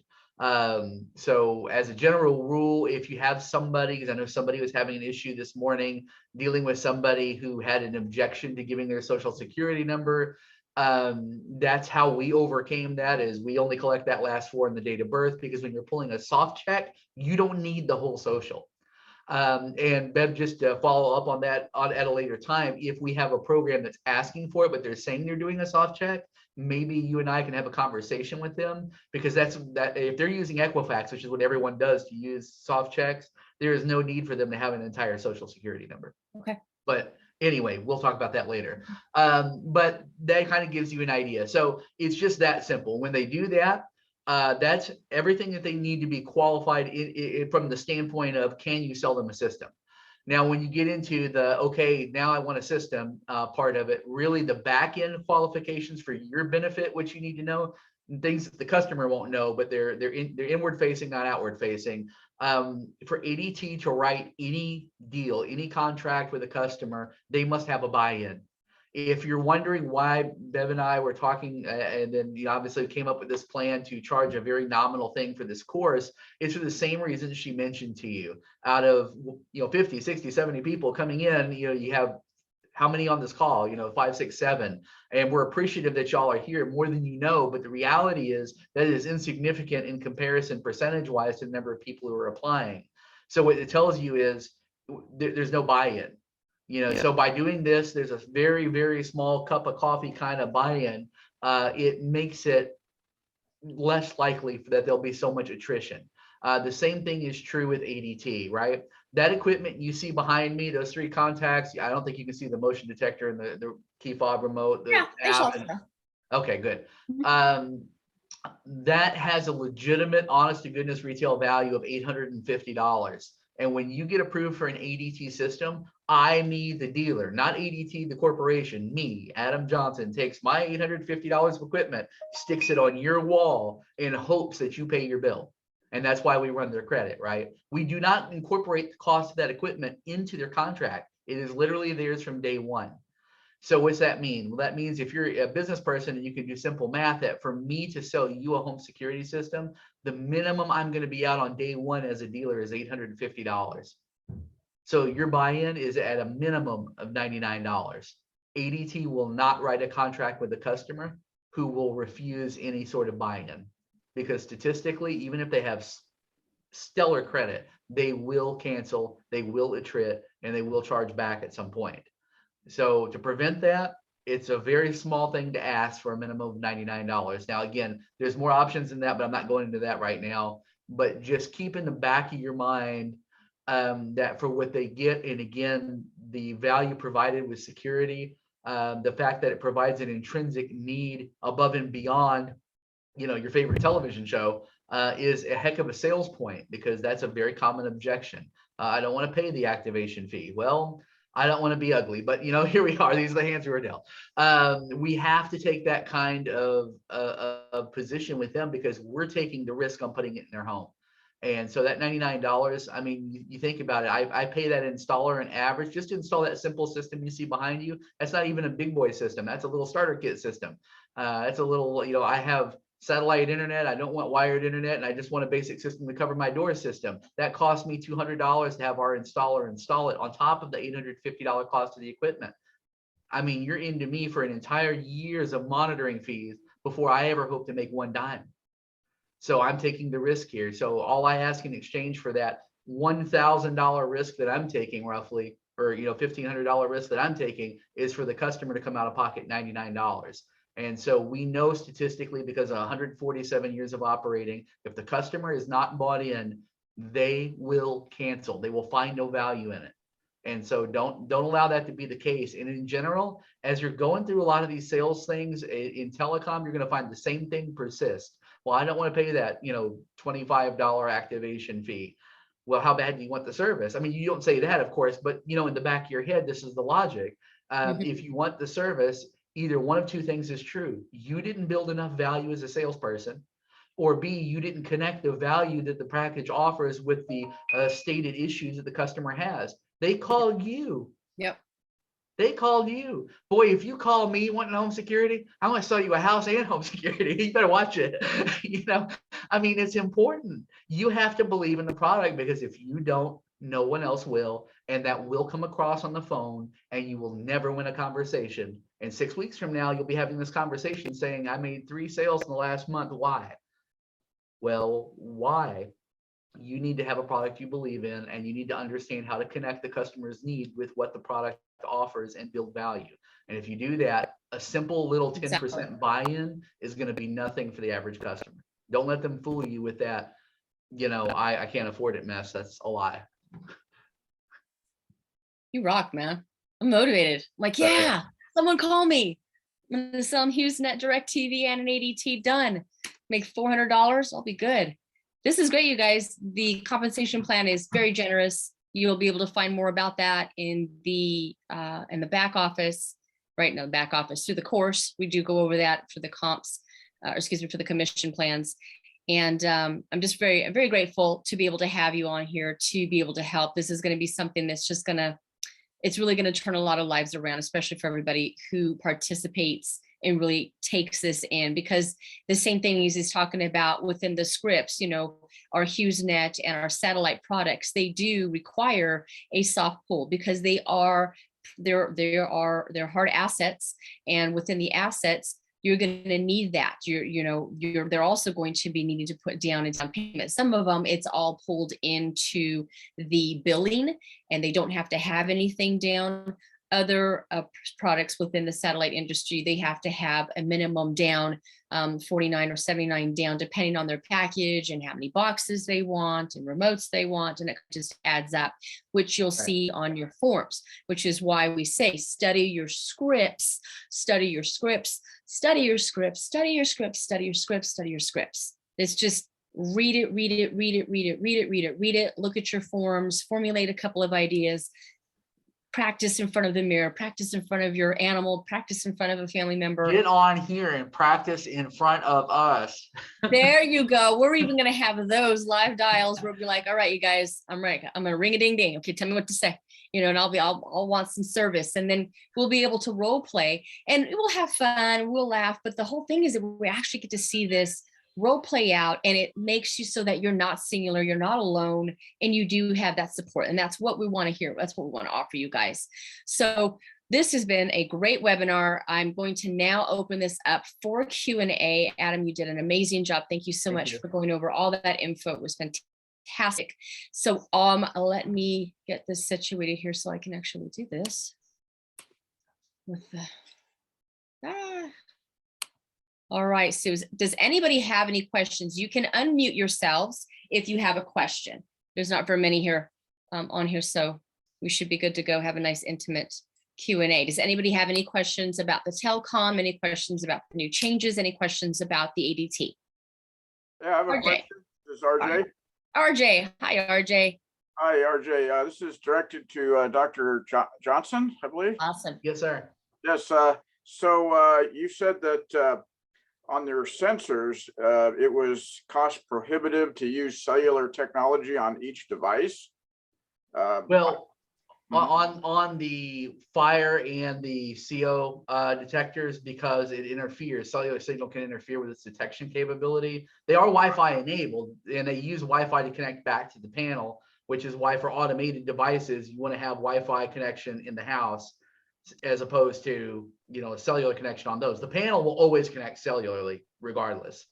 So as a general rule, if you have somebody, because I know somebody was having an issue this morning dealing with somebody who had an objection to giving their social security number, that's how we overcame that, is we only collect that last 4 in the date of birth, because when you're pulling a soft check, you don't need the whole social. And Bev, just to follow up on that at a later time, if we have a program that's asking for it, but they're saying they're doing a soft check, maybe you and I can have a conversation with them, because that if they're using Equifax, which is what everyone does to use soft checks, there is no need for them to have an entire social security number. Okay. But anyway, we'll talk about that later. But that kind of gives you an idea. So it's just that simple. When they do that, that's everything that they need to be qualified from the standpoint of, can you sell them a system? Now, when you get into the, okay, now I want a system part of it, really the back end qualifications for your benefit, which you need to know, things that the customer won't know, but they're inward facing, not outward facing. For ADT to write any deal, any contract with a customer, they must have a buy-in. If you're wondering why Bev and I were talking, and then obviously came up with this plan to charge a very nominal thing for this course, it's for the same reasons she mentioned to you. Out of 50, 60, 70 people coming in, you have how many on this call? 5, 6, 7. And we're appreciative that y'all are here, more than you know, but the reality is that is insignificant in comparison percentage-wise to the number of people who are applying. So what it tells you is there's no buy-in. So by doing this, there's a very, very small cup of coffee kind of buy-in. It makes it less likely that there'll be so much attrition. The same thing is true with ADT, right? That equipment you see behind me, those 3 contacts, I don't think you can see the motion detector and the key fob remote. Okay, good. That has a legitimate, honest to goodness retail value of $850. And when you get approved for an ADT system, I, me, the dealer, not ADT, the corporation, me, Adam Johnson, takes my $850 of equipment, sticks it on your wall in hopes that you pay your bill. And that's why we run their credit, right? We do not incorporate the cost of that equipment into their contract. It is literally theirs from day one. So what's that mean? Well, that means if you're a business person and you can do simple math, that for me to sell you a home security system, the minimum I'm going to be out on day one as a dealer is $850. So your buy-in is at a minimum of $99. ADT will not write a contract with a customer who will refuse any sort of buy-in, because statistically, even if they have stellar credit, they will cancel, they will attrit, and they will charge back at some point. So to prevent that, it's a very small thing to ask for a minimum of $99. Now, again, there's more options than that, but I'm not going into that right now. But just keep in the back of your mind that for what they get, and again, the value provided with security, the fact that it provides an intrinsic need above and beyond, your favorite television show, is a heck of a sales point, because that's a very common objection. I don't want to pay the activation fee. Well, I don't want to be ugly, but here we are. These are the hands we were dealt. We have to take that kind of position with them, because we're taking the risk on putting it in their home. And so that $99, I mean, you think about it, I pay that installer an average just to install that simple system you see behind you. That's not even a big boy system. That's a little starter kit system. It's a little, I have satellite internet. I don't want wired internet, and I just want a basic system to cover my door system. That cost me $200 to have our installer install it on top of the $850 cost of the equipment. I mean, you're into me for an entire years of monitoring fees before I ever hope to make one dime. So I'm taking the risk here. So all I ask in exchange for that $1,000 risk that I'm taking, roughly, or $1,500 risk that I'm taking, is for the customer to come out of pocket $99. And so we know statistically, because of 147 years of operating, if the customer is not bought in, they will cancel. They will find no value in it. And so don't allow that to be the case. And in general, as you're going through a lot of these sales things in telecom, you're going to find the same thing persist. Well, I don't want to pay that, $25 activation fee. Well, how bad do you want the service? I mean, you don't say that, of course, but in the back of your head, this is the logic. If you want the service, either one of two things is true. You didn't build enough value as a salesperson, or B, you didn't connect the value that the package offers with the stated issues that the customer has. They called you. Yep. They called you. Boy, if you call me wanting home security, I'm going to sell you a house and home security. You better watch it. I mean, it's important. You have to believe in the product, because if you don't, no one else will. And that will come across on the phone, and you will never win a conversation. And 6 weeks from now, you'll be having this conversation saying, I made 3 sales in the last month. Why? Well, why? You need to have a product you believe in, and you need to understand how to connect the customer's need with what the product offers and build value. And if you do that, a simple little 10% buy-in is going to be nothing for the average customer. Don't let them fool you with that, I can't afford it mess. That's a lie. You rock, man. I'm motivated. I'm like, yeah, someone call me. I'm going to sell them HughesNet, DirecTV, and an ADT. Done. Make $400. I'll be good. This is great, you guys. The compensation plan is very generous. You'll be able to find more about that in the back office, right? No, back office through the course. We do go over that for the comps, for the commission plans. And I'm just very, very grateful to be able to have you on here to be able to help. This is going to be something that's just it's really going to turn a lot of lives around, especially for everybody who participates and really takes this in, because the same thing he's talking about within the scripts, our HughesNet and our satellite products, they do require a soft pull, because they're hard assets. And within the assets, you're going to need that. They're also going to be needing to put down a down payment. Some of them, it's all pulled into the billing, and they don't have to have anything down. Other products within the satellite industry, they have to have a minimum down, 49 or 79 down, depending on their package and how many boxes they want and remotes they want. And it just adds up, which you'll see on your forms, which is why we say, study your scripts, study your scripts, study your scripts, study your scripts, study your scripts, study your scripts. It's just, read it, read it, read it, read it, read it, read it, read it, look at your forms, formulate a couple of ideas, practice in front of the mirror, practice in front of your animal, practice in front of a family member. Get on here and practice in front of us. There you go. We're even going to have those live dials where we'll be like, all right, you guys, I'm ready. I'm going to ring a ding ding. Okay, tell me what to say. You know, and I'll want some service, and then we'll be able to role play and we'll have fun. We'll laugh. But the whole thing is that we actually get to see this role play out, and it makes you so that you're not singular, you're not alone, and you do have that support. And that's what we want to hear. That's what we want to offer you guys. So this has been a great webinar. I'm going to now open this up for Q&A. Adam, you did an amazing job. Thank you so much for going over all that info. It was fantastic. So let me get this situated here so I can actually do this with the all right, so does anybody have any questions? You can unmute yourselves if you have a question. There's not very many here on here, so we should be good to go. Have a nice intimate Q&A. Does anybody have any questions about the telecom? Any questions about the new changes? Any questions about the ADT? Yeah, I have a RJ. question. This is RJ. RJ, hi RJ. Hi, RJ. This is directed to Dr. Johnson, I believe. Awesome. Yes, sir. Yes. So you said that on their sensors, it was cost prohibitive to use cellular technology on each device. Well, on the fire and the CO detectors, because it interferes, cellular signal can interfere with its detection capability. They are Wi-Fi enabled, and they use Wi-Fi to connect back to the panel, which is why for automated devices, you want to have Wi-Fi connection in the house as opposed to, you know, a cellular connection on those. The panel will always connect cellularly regardless.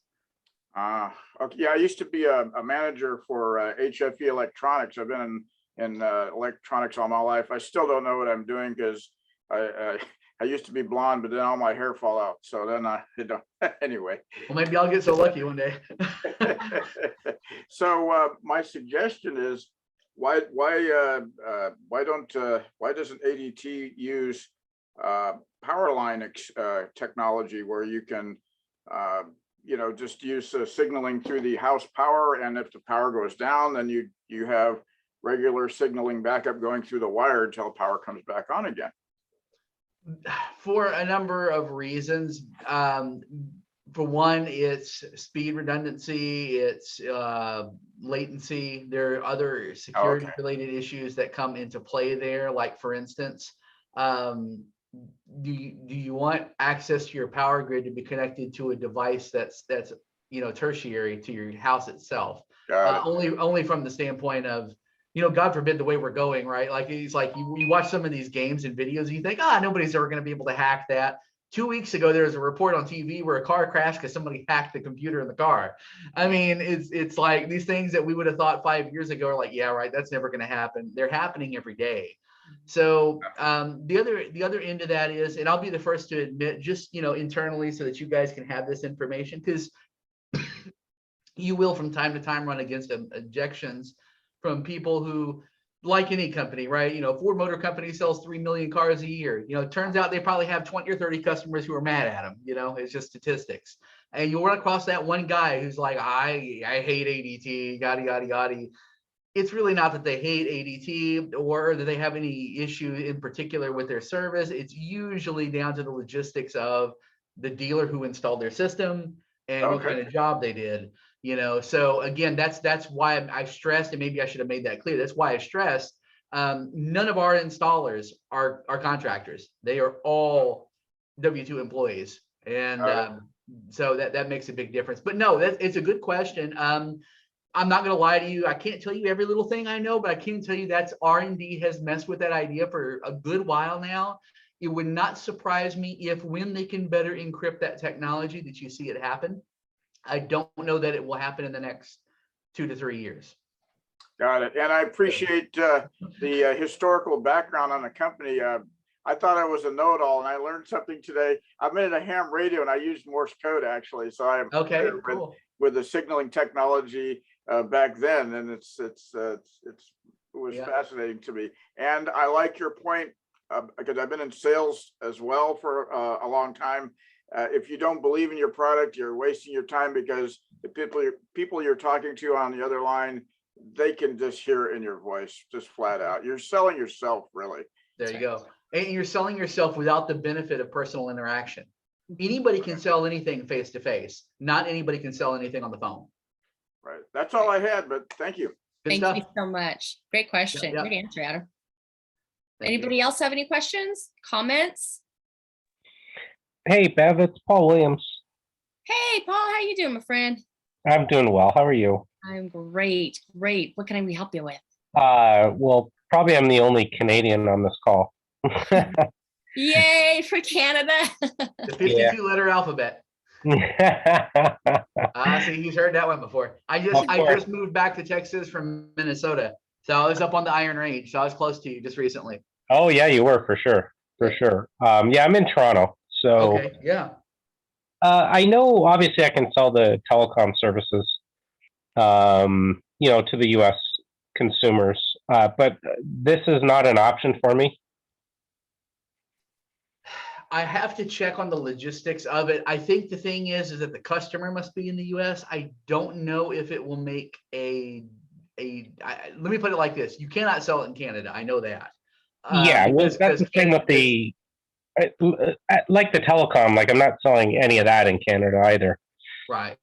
Okay. Yeah, I used to be a manager for HFE Electronics. I've been in electronics all my life. I still don't know what I'm doing because I used to be blonde, but then all my hair fall out. So then anyway. Well, maybe I'll get so lucky one day. So my suggestion is, why doesn't ADT use power line technology where you can you know, just use signaling through the house power, and if the power goes down, then you have regular signaling backup going through the wire until power comes back on again? For a number of reasons. For one, it's speed redundancy, it's latency. There are other security related issues that come into play there. Like for instance, do you want access to your power grid to be connected to a device that's you know, tertiary to your house itself? Only from the standpoint of, you know, God forbid the way we're going, right? Like it's like you watch some of these games and videos and you think, nobody's ever going to be able to hack that. 2 weeks ago, there was a report on TV where a car crashed because somebody hacked the computer in the car. I mean, it's like these things that we would have thought 5 years ago are like, yeah, right, that's never going to happen. They're happening every day. So the other end of that is, and I'll be the first to admit, just, you know, internally, so that you guys can have this information, because you will from time to time run against objections from people who, like any company, right? You know, Ford Motor Company sells 3 million cars a year. You know, it turns out they probably have 20 or 30 customers who are mad at them. You know, it's just statistics. And you'll run across that one guy who's like, I hate ADT, yada, yada, yada. It's really not that they hate ADT or that they have any issue in particular with their service. It's usually down to the logistics of the dealer who installed their system and what kind of job they did. You know, so again, that's why I stressed, and maybe I should have made that clear. That's why I stressed none of our installers are contractors. They are all W-2 employees, and so that makes a big difference. But no, it's a good question. I'm not going to lie to you. I can't tell you every little thing I know, but I can tell you that's R&D has messed with that idea for a good while now. It would not surprise me if when they can better encrypt that technology that you see it happen. I don't know that it will happen in the next 2 to 3 years. Got it. And I appreciate the historical background on the company. I thought I was a know-it-all, and I learned something today. I made a ham radio, and I used Morse code actually. So I'm cool. with the signaling technology back then, and it was fascinating to me. And I like your point because I've been in sales as well for a long time. if you don't believe in your product, you're wasting your time, because the people you're talking to on the other line, they can just hear it in your voice, just flat out. You're selling yourself, really. There you go. And you're selling yourself without the benefit of personal interaction. Anybody can sell anything face to face. Not anybody can sell anything on the phone. Right. That's all I had, but thank you. Good Thank stuff. you so much. Great question. Yep. Great answer, Adam. Thank you. Anybody else have any questions, comments? Hey, Bev, it's Paul Williams. Hey, Paul, how you doing, my friend? I'm doing well. How are you? I'm great. Great. What can we help you with? Well, probably I'm the only Canadian on this call. Yay for Canada. The 52-letter alphabet. See, he's heard that one before. I just moved back to Texas from Minnesota. So I was up on the Iron Range. So I was close to you just recently. Oh, yeah, you were, for sure. For sure. Yeah, I'm in Toronto. So okay, yeah. I know, obviously, I can sell the telecom services, to the U.S. consumers, but this is not an option for me. I have to check on the logistics of it. I think the thing is that the customer must be in the U.S. I don't know if it will make let me put it like this: you cannot sell it in Canada. I know that. Yeah, well, that's the thing with the like the telecom. Like, I'm not selling any of that in Canada either. Right.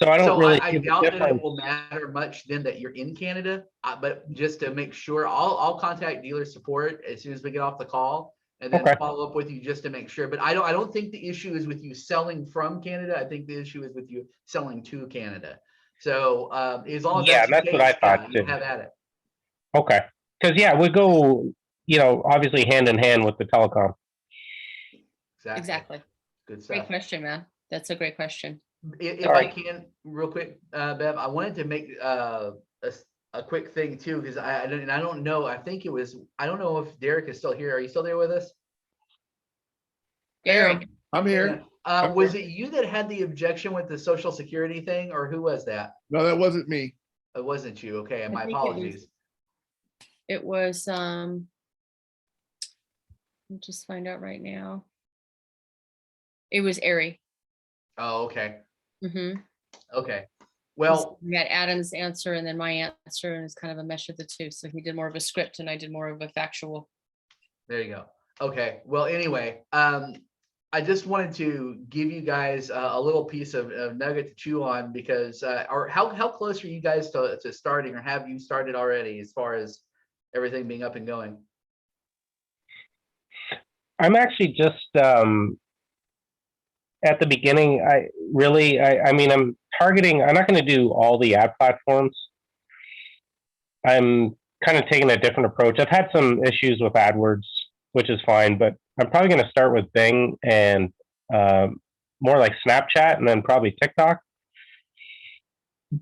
So I don't really. I doubt that it will matter much then that you're in Canada. But just to make sure, I'll contact dealer support as soon as we get off the call, and then follow up with you just to make sure. But I don't think the issue is with you selling from Canada. I think the issue is with you selling to Canada. So as long as that's the case, what I thought too. You have at it. Okay, because we go, obviously hand in hand with the telecom. Exactly. Good stuff. Great question, man. That's a great question. If I can, real quick, Bev, I wanted to make a quick thing too, because I don't know. I don't know if Derek is still here. Are you still there with us? Derek, I'm here. Was it you that had the objection with the Social Security thing, or who was that? No, that wasn't me. It wasn't you. Okay, my apologies. It was. I'll just find out right now. It was Ari. Oh, okay. Mm-hmm. Okay. Well, we had Adam's answer and then my answer, and it's kind of a mesh of the two. So he did more of a script and I did more of a factual. There you go. Okay. Well, anyway, I just wanted to give you guys a little piece of nugget to chew on, because how close are you guys to starting, or have you started already as far as everything being up and going? I'm actually just at the beginning. I'm targeting. I'm not going to do all the ad platforms. I'm kind of taking a different approach. I've had some issues with AdWords, which is fine, but I'm probably going to start with Bing and more like Snapchat, and then probably TikTok.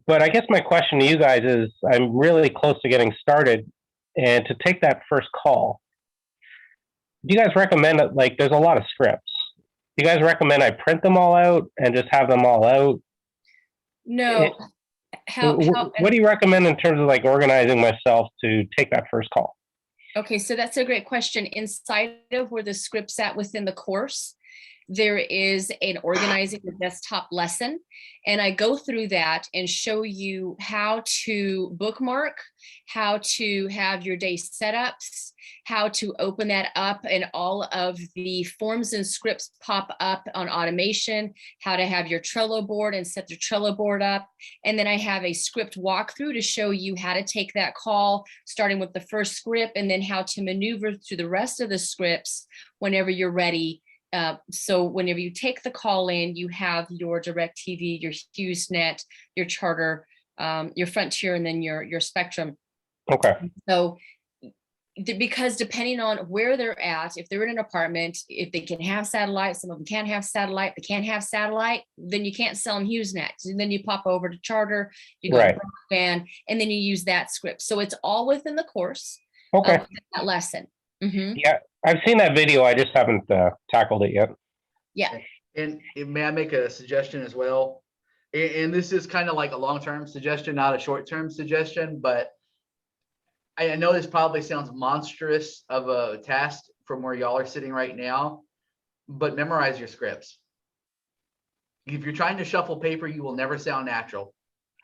But I guess my question to you guys is, I'm really close to getting started, and to take that first call, do you guys recommend it? Like, there's a lot of scripts. Do you guys recommend I print them all out and just have them all out? No. What do you recommend in terms of like organizing myself to take that first call? Okay, so that's a great question. Inside of where the script's at within the course, there is an organizing the desktop lesson. And I go through that and show you how to bookmark, how to have your day setups, how to open that up, and all of the forms and scripts pop up on automation, how to have your Trello board and set the Trello board up. And then I have a script walkthrough to show you how to take that call, starting with the first script, and then how to maneuver through the rest of the scripts whenever you're ready. So whenever you take the call in, you have your DirecTV, your HughesNet, your Charter, your Frontier, and then your Spectrum. Okay. So because depending on where they're at, if they're in an apartment, if they can have satellite, some of them can't have satellite, they can't have satellite, then you can't sell them HughesNet. And then you pop over to Charter, you go to broadband, and then you use that script. So it's all within the course. Okay. That lesson. Mm-hmm. Yeah, I've seen that video. I just haven't tackled it yet. Yeah. And may I make a suggestion as well? And this is kind of like a long-term suggestion, not a short-term suggestion, but I know this probably sounds monstrous of a task from where y'all are sitting right now, but memorize your scripts. If you're trying to shuffle paper, you will never sound natural.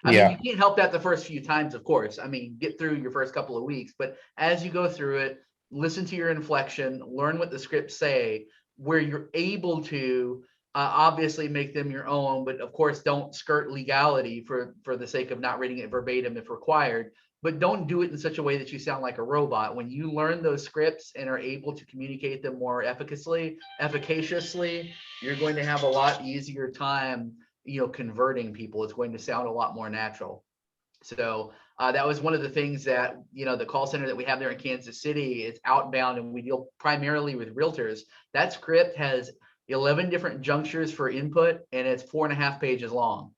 I mean, Yeah. you can't help that the first few times, of course. I mean, get through your first couple of weeks, but as you go through it, listen to your inflection, learn what the scripts say, where you're able to obviously make them your own, but of course, don't skirt legality for the sake of not reading it verbatim if required. But don't do it in such a way that you sound like a robot. When you learn those scripts and are able to communicate them more efficaciously, you're going to have a lot easier time, converting people. It's going to sound a lot more natural. So that was one of the things that, the call center that we have there in Kansas City, it's outbound and we deal primarily with realtors. That script has 11 different junctures for input and it's 4.5 pages long.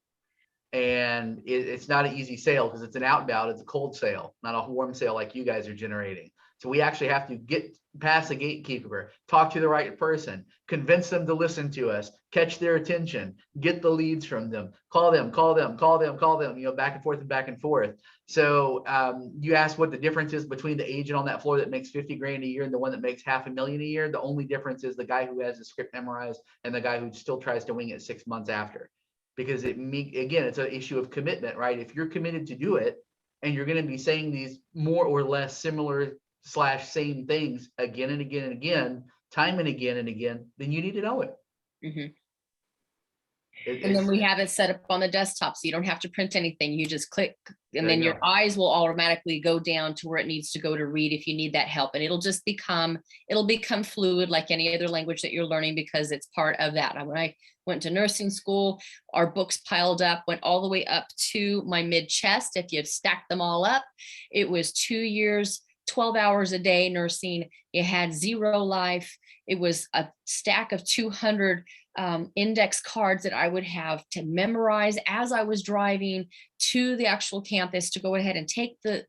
And it's not an easy sale because it's an outbound, it's a cold sale, not a warm sale like you guys are generating. So we actually have to get past the gatekeeper, talk to the right person, convince them to listen to us, catch their attention, get the leads from them, call them, back and forth and back and forth. So you asked what the difference is between the agent on that floor that makes 50 grand a year and the one that makes $500,000 a year. The only difference is the guy who has the script memorized and the guy who still tries to wing it 6 months after. Because again, it's an issue of commitment, right? If you're committed to do it and you're going to be saying these more or less similar / same things again and again and again, time and again, then you need to know it. Mm-hmm. And then we have it set up on the desktop, so you don't have to print anything. You just click, and then your eyes will automatically go down to where it needs to go to read if you need that help. And it'll become fluid like any other language that you're learning because it's part of that. When I went to nursing school, our books piled up, went all the way up to my mid chest. If you stacked them all up, it was 2 years, 12 hours a day nursing. It had zero life. It was a stack of 200 index cards that I would have to memorize as I was driving to the actual campus to go ahead and take the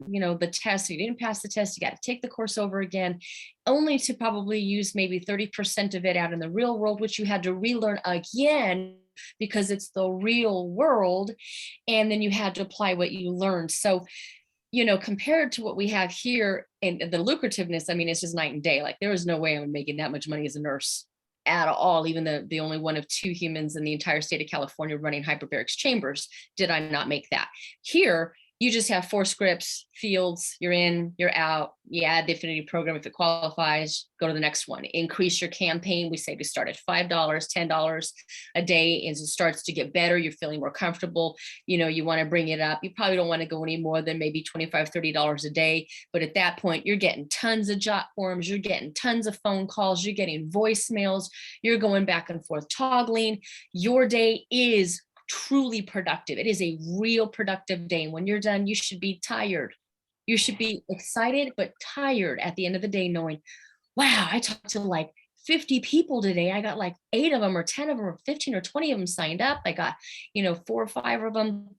test. If you didn't pass the test, you got to take the course over again, only to probably use maybe 30% of it out in the real world, which you had to relearn again because it's the real world. And then you had to apply what you learned. So, compared to what we have here and the lucrativeness, I mean, it's just night and day. Like there was no way I'm making that much money as a nurse at all. Even the only one of 2 humans in the entire state of California running hyperbarics chambers, did I not make that. Here, you just have 4 scripts, fields, you're in, you're out, you add the affinity program. If it qualifies, go to the next one. Increase your campaign. We say to start at $5, $10 a day. As it starts to get better, you're feeling more comfortable. You want to bring it up. You probably don't want to go any more than maybe $25, $30 a day. But at that point, you're getting tons of jot forms. You're getting tons of phone calls. You're getting voicemails. You're going back and forth toggling. Your day is truly productive. It is a real productive day. And when you're done, you should be tired. You should be excited, but tired at the end of the day, knowing, wow, I talked to like 50 people today. I got like 8 of them or 10 of them or 15 or 20 of them signed up. I got, 4 or 5 of them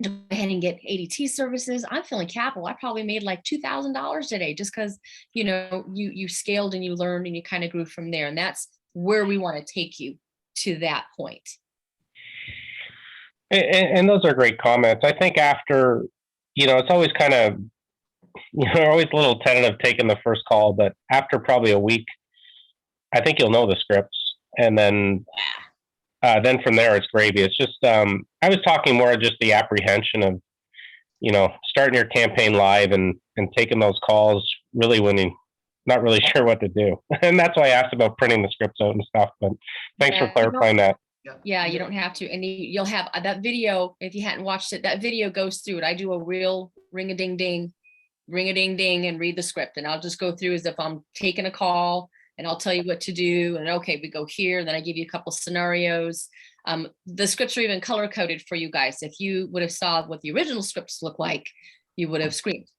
to go ahead and get ADT services. I'm feeling capital. I probably made like $2,000 today just because, you scaled and you learned and you kind of grew from there. And that's where we want to take you to that point. And those are great comments. I think after, it's always kind of, always a little tentative taking the first call, but after probably a week, I think you'll know the scripts. And then from there, it's gravy. It's just, I was talking more of just the apprehension of, starting your campaign live and taking those calls really when you're not really sure what to do. And that's why I asked about printing the scripts out and stuff, but thanks for clarifying that. Yeah, you don't have to. And you'll have that video. If you hadn't watched it, that video goes through it. I do a real ring-a-ding-ding and read the script. And I'll just go through as if I'm taking a call and I'll tell you what to do. And okay, we go here. Then I give you a couple scenarios. The scripts are even color coded for you guys. If you would have saw what the original scripts look like, you would have screamed.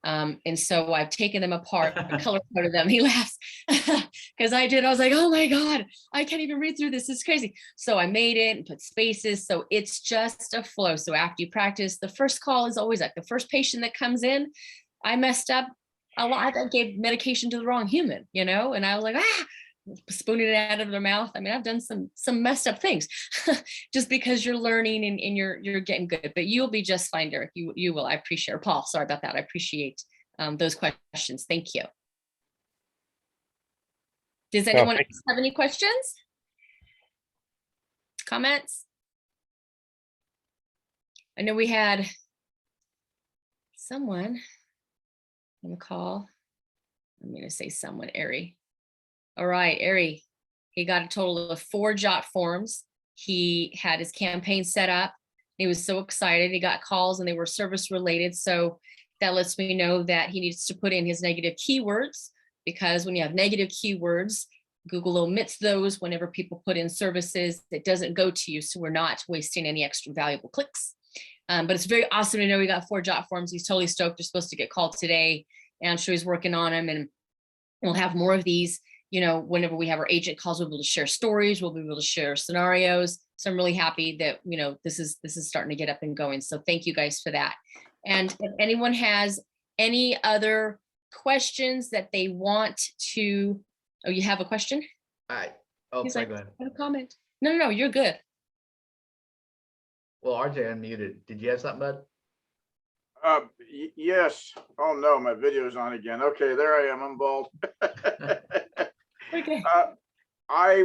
And so I've taken them apart, color coded them. He laughs because I was like, oh my God, I can't even read through this. It's crazy. So I made it and put spaces. So it's just a flow. So after you practice, the first call is always like the first patient that comes in. I messed up a lot. I gave medication to the wrong human, and I was like, spooning it out of their mouth. I mean, I've done some messed up things just because you're learning and you're getting good, but you'll be just fine, Derek. You will. I appreciate, or Paul, sorry about that. I appreciate those questions. Thank you. Does anyone else have any questions? comments? I know we had someone on the call. I'm going to say someone, Ari. All right, Ari, he got a total of 4 jot forms. He had his campaign set up. He was so excited. He got calls and they were service related. So that lets me know that he needs to put in his negative keywords, because when you have negative keywords, Google omits those whenever people put in services. It doesn't go to you. So we're not wasting any extra valuable clicks. But it's very awesome to know we got 4 jot forms. He's totally stoked. They're supposed to get called today. And I'm sure he's working on them, and we'll have more of these. You know, whenever we have our agent calls, we'll be able to share stories. We'll be able to share scenarios. So I'm really happy that, you know, this is starting to get up and going. So thank you guys for that. And if anyone has any other questions that they want to, oh, you have a question? All right. Oh, He's sorry, like, go ahead. no comment. No, you're good. Well, RJ unmuted. Did you have something, bud? Yes. Oh no, my video's on again. Okay, there I am. I'm bald. Okay. I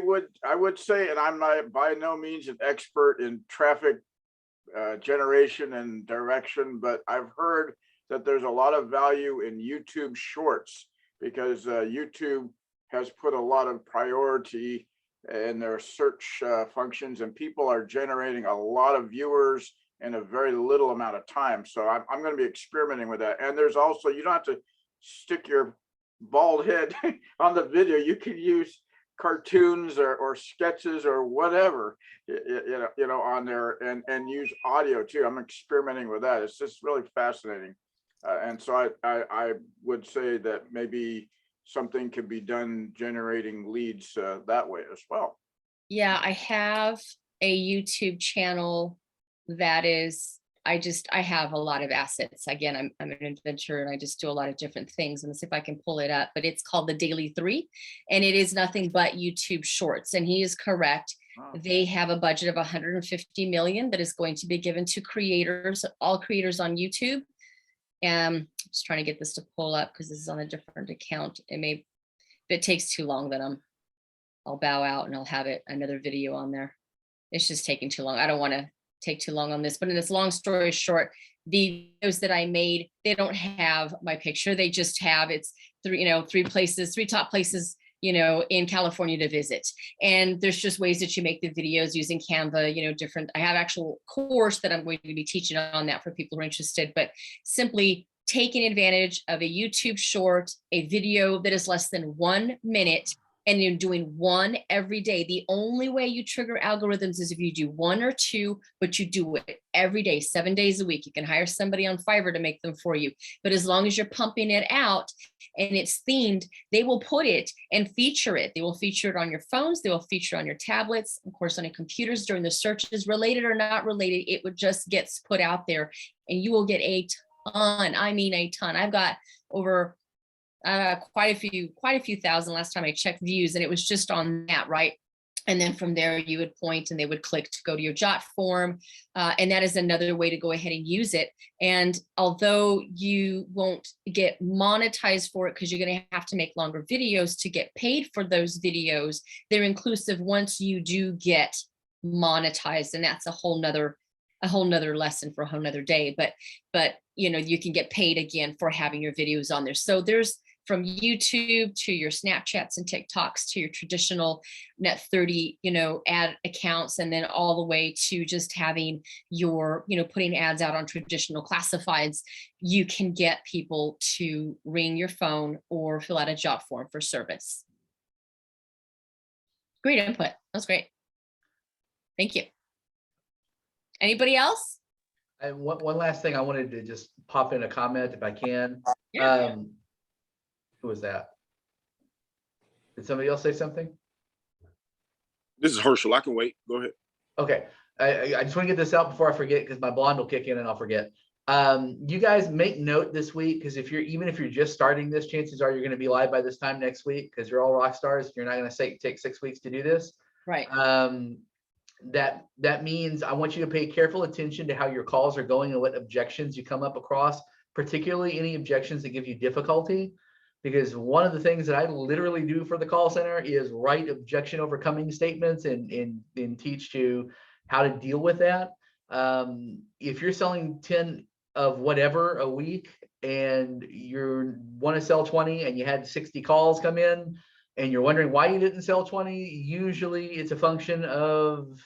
would say, and I'm not by no means an expert in traffic generation and direction, but I've heard that there's a lot of value in YouTube Shorts, because YouTube has put a lot of priority in their search functions, and people are generating a lot of viewers in a very little amount of time. So I'm going to be experimenting with that. And there's also, you don't have to stick your bald head on the video. You can use cartoons or sketches or whatever, you know, on there, and use audio too. I'm experimenting with that. It's just really fascinating. And so I would say that maybe something could be done generating leads that way as well. Yeah, I have a YouTube channel that is, I have a lot of assets. Again, I'm an inventor and I just do a lot of different things. And let's see if I can pull it up, but it's called The Daily 3, and it is nothing but YouTube Shorts. And he is correct. Oh. They have a budget of 150 million that is going to be given to creators, all creators on YouTube. I'm just trying to get this to pull up because this is on a different account. If it takes too long, then I'll bow out and I'll have another video on there. It's just taking too long. I don't want to take too long on this, but in this long story short, the videos that I made, they don't have my picture. They just have, it's three top places, you know, in California to visit. And there's just ways that you make the videos using Canva, you know, different. I have actual course that I'm going to be teaching on that for people who are interested, but simply taking advantage of a YouTube short, a video that is less than 1 minute, and you're doing one every day. The only way you trigger algorithms is if you do 1 or 2, but you do it every day, 7 days a week. You can hire somebody on Fiverr to make them for you. But as long as you're pumping it out and it's themed, they will put it and feature it. They will feature it on your phones. They will feature it on your tablets, of course, on your computers during the searches, related or not related. It would just get put out there and you will get a ton. I mean, a ton. I've got over quite a few thousand last time I checked views, and it was just on that, right? And then from there you would point and they would click to go to your jot form. And that is another way to go ahead and use it. And although you won't get monetized for it, because you're going to have to make longer videos to get paid for those videos, they're inclusive once you do get monetized. And that's a whole nother lesson for a whole nother day. But you know, you can get paid again for having your videos on there. So there's from YouTube to your Snapchats and TikToks to your traditional net 30, you know, ad accounts, and then all the way to just having your, you know, putting ads out on traditional classifieds. You can get people to ring your phone or fill out a jot form for service. Great input. That's great. Thank you. Anybody else? And one last thing, I wanted to just pop in a comment if I can. Yeah. Who was that? Did somebody else say something? This is Herschel. I can wait. Go ahead. Okay. I just want to get this out before I forget, because my blonde will kick in and I'll forget. You guys make note this week, because even if you're just starting this, chances are you're going to be live by this time next week, because you're all rock stars. You're not going to take 6 weeks to do this. Right. That means I want you to pay careful attention to how your calls are going and what objections you come up across, particularly any objections that give you difficulty. because one of the things that I literally do for the call center is write objection overcoming statements and teach you how to deal with that. If you're selling 10 of whatever a week and you want to sell 20 and you had 60 calls come in and you're wondering why you didn't sell 20, usually it's a function of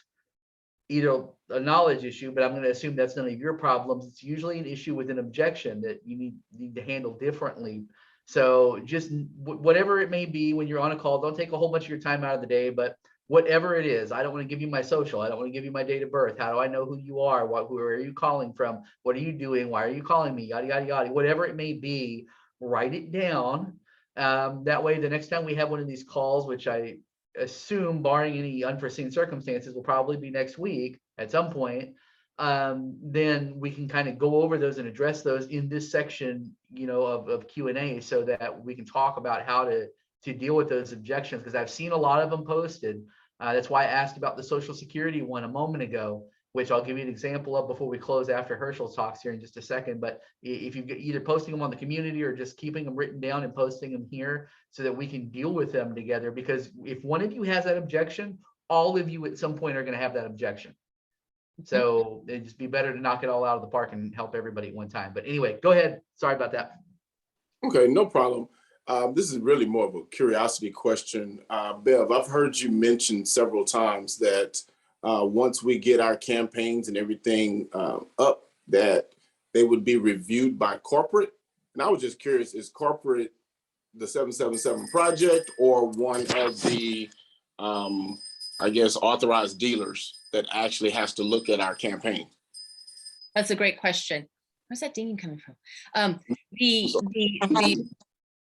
either a knowledge issue, but I'm going to assume that's none of your problems. It's usually an issue with an objection that you need to handle differently. So just whatever it may be when you're on a call, don't take a whole bunch of your time out of the day, but whatever it is, I don't want to give you my social. I don't want to give you my date of birth. How do I know who you are? Who are you calling from? What are you doing? Why are you calling me? Yada, yada, yada. Whatever it may be, write it down. That way, the next time we have one of these calls, which I assume barring any unforeseen circumstances will probably be next week at some point, then we can kind of go over those and address those in this section, of Q&A, so that we can talk about how to deal with those objections, because I've seen a lot of them posted. That's why I asked about the Social Security one a moment ago, which I'll give you an example of before we close after Herschel's talks here in just a second. But if you either posting them on the community or just keeping them written down and posting them here so that we can deal with them together, because if one of you has that objection, all of you at some point are going to have that objection. So it'd just be better to knock it all out of the park and help everybody at one time. But anyway, go ahead. Sorry about that. Okay, no problem. This is really more of a curiosity question. Bev, I've heard you mention several times that once we get our campaigns and everything up, that they would be reviewed by corporate. And I was just curious, is corporate the 777 project or one of the, I guess, authorized dealers that actually has to look at our campaign? That's a great question. Where's that dinging coming from?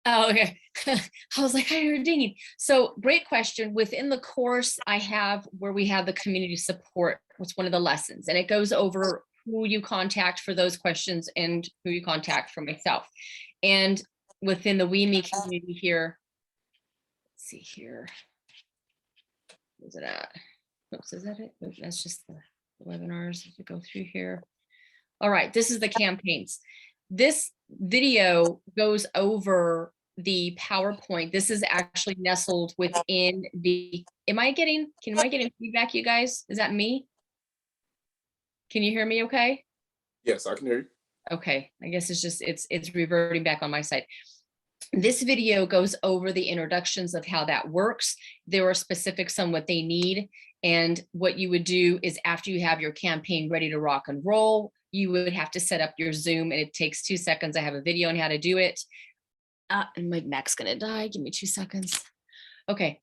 Oh, okay. I was like, I heard dinging. So great question. Within the course, I have where we have the community support. It's one of the lessons, and it goes over who you contact for those questions and who you contact for myself. And within the WeMe community here, let's see here. Where's it at? Oops, is that it? That's just the webinars as we go through here. All right, this is the campaigns. This video goes over the PowerPoint. This is actually nestled within the, am I getting feedback, you guys? Is that me? Can you hear me okay? Yes, I can hear you. Okay, I guess it's just, it's reverting back on my side. This video goes over the introductions of how that works. There are specifics on what they need. And what you would do is after you have your campaign ready to rock and roll, you would have to set up your Zoom, and it takes 2 seconds. I have a video on how to do it. And my Mac's gonna die. Give me 2 seconds. Okay.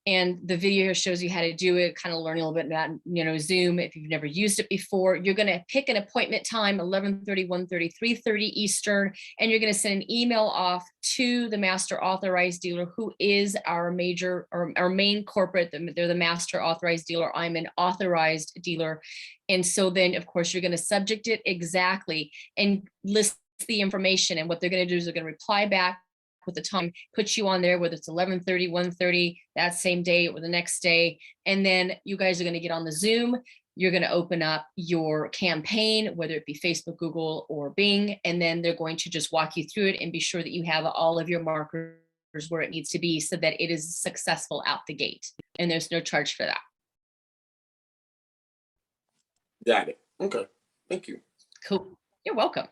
And the video here shows you how to do it, kind of learning a little bit about, Zoom. If you've never used it before, you're going to pick an appointment time, 11:30, 1:30, 3:30 Eastern, and you're going to send an email off to the master authorized dealer, who is our major or our main corporate. They're the master authorized dealer. I'm an authorized dealer. And so then, of course, you're going to subject it exactly and list the information. And what they're going to do is they're going to reply back with the time, put you on there, whether it's 11:30, 1:30, that same day or the next day. And then you guys are going to get on the Zoom. You're going to open up your campaign, whether it be Facebook, Google, or Bing. And then they're going to just walk you through it and be sure that you have all of your markers where it needs to be so that it is successful out the gate. And there's no charge for that. Got it. Okay. Thank you. Cool. You're welcome.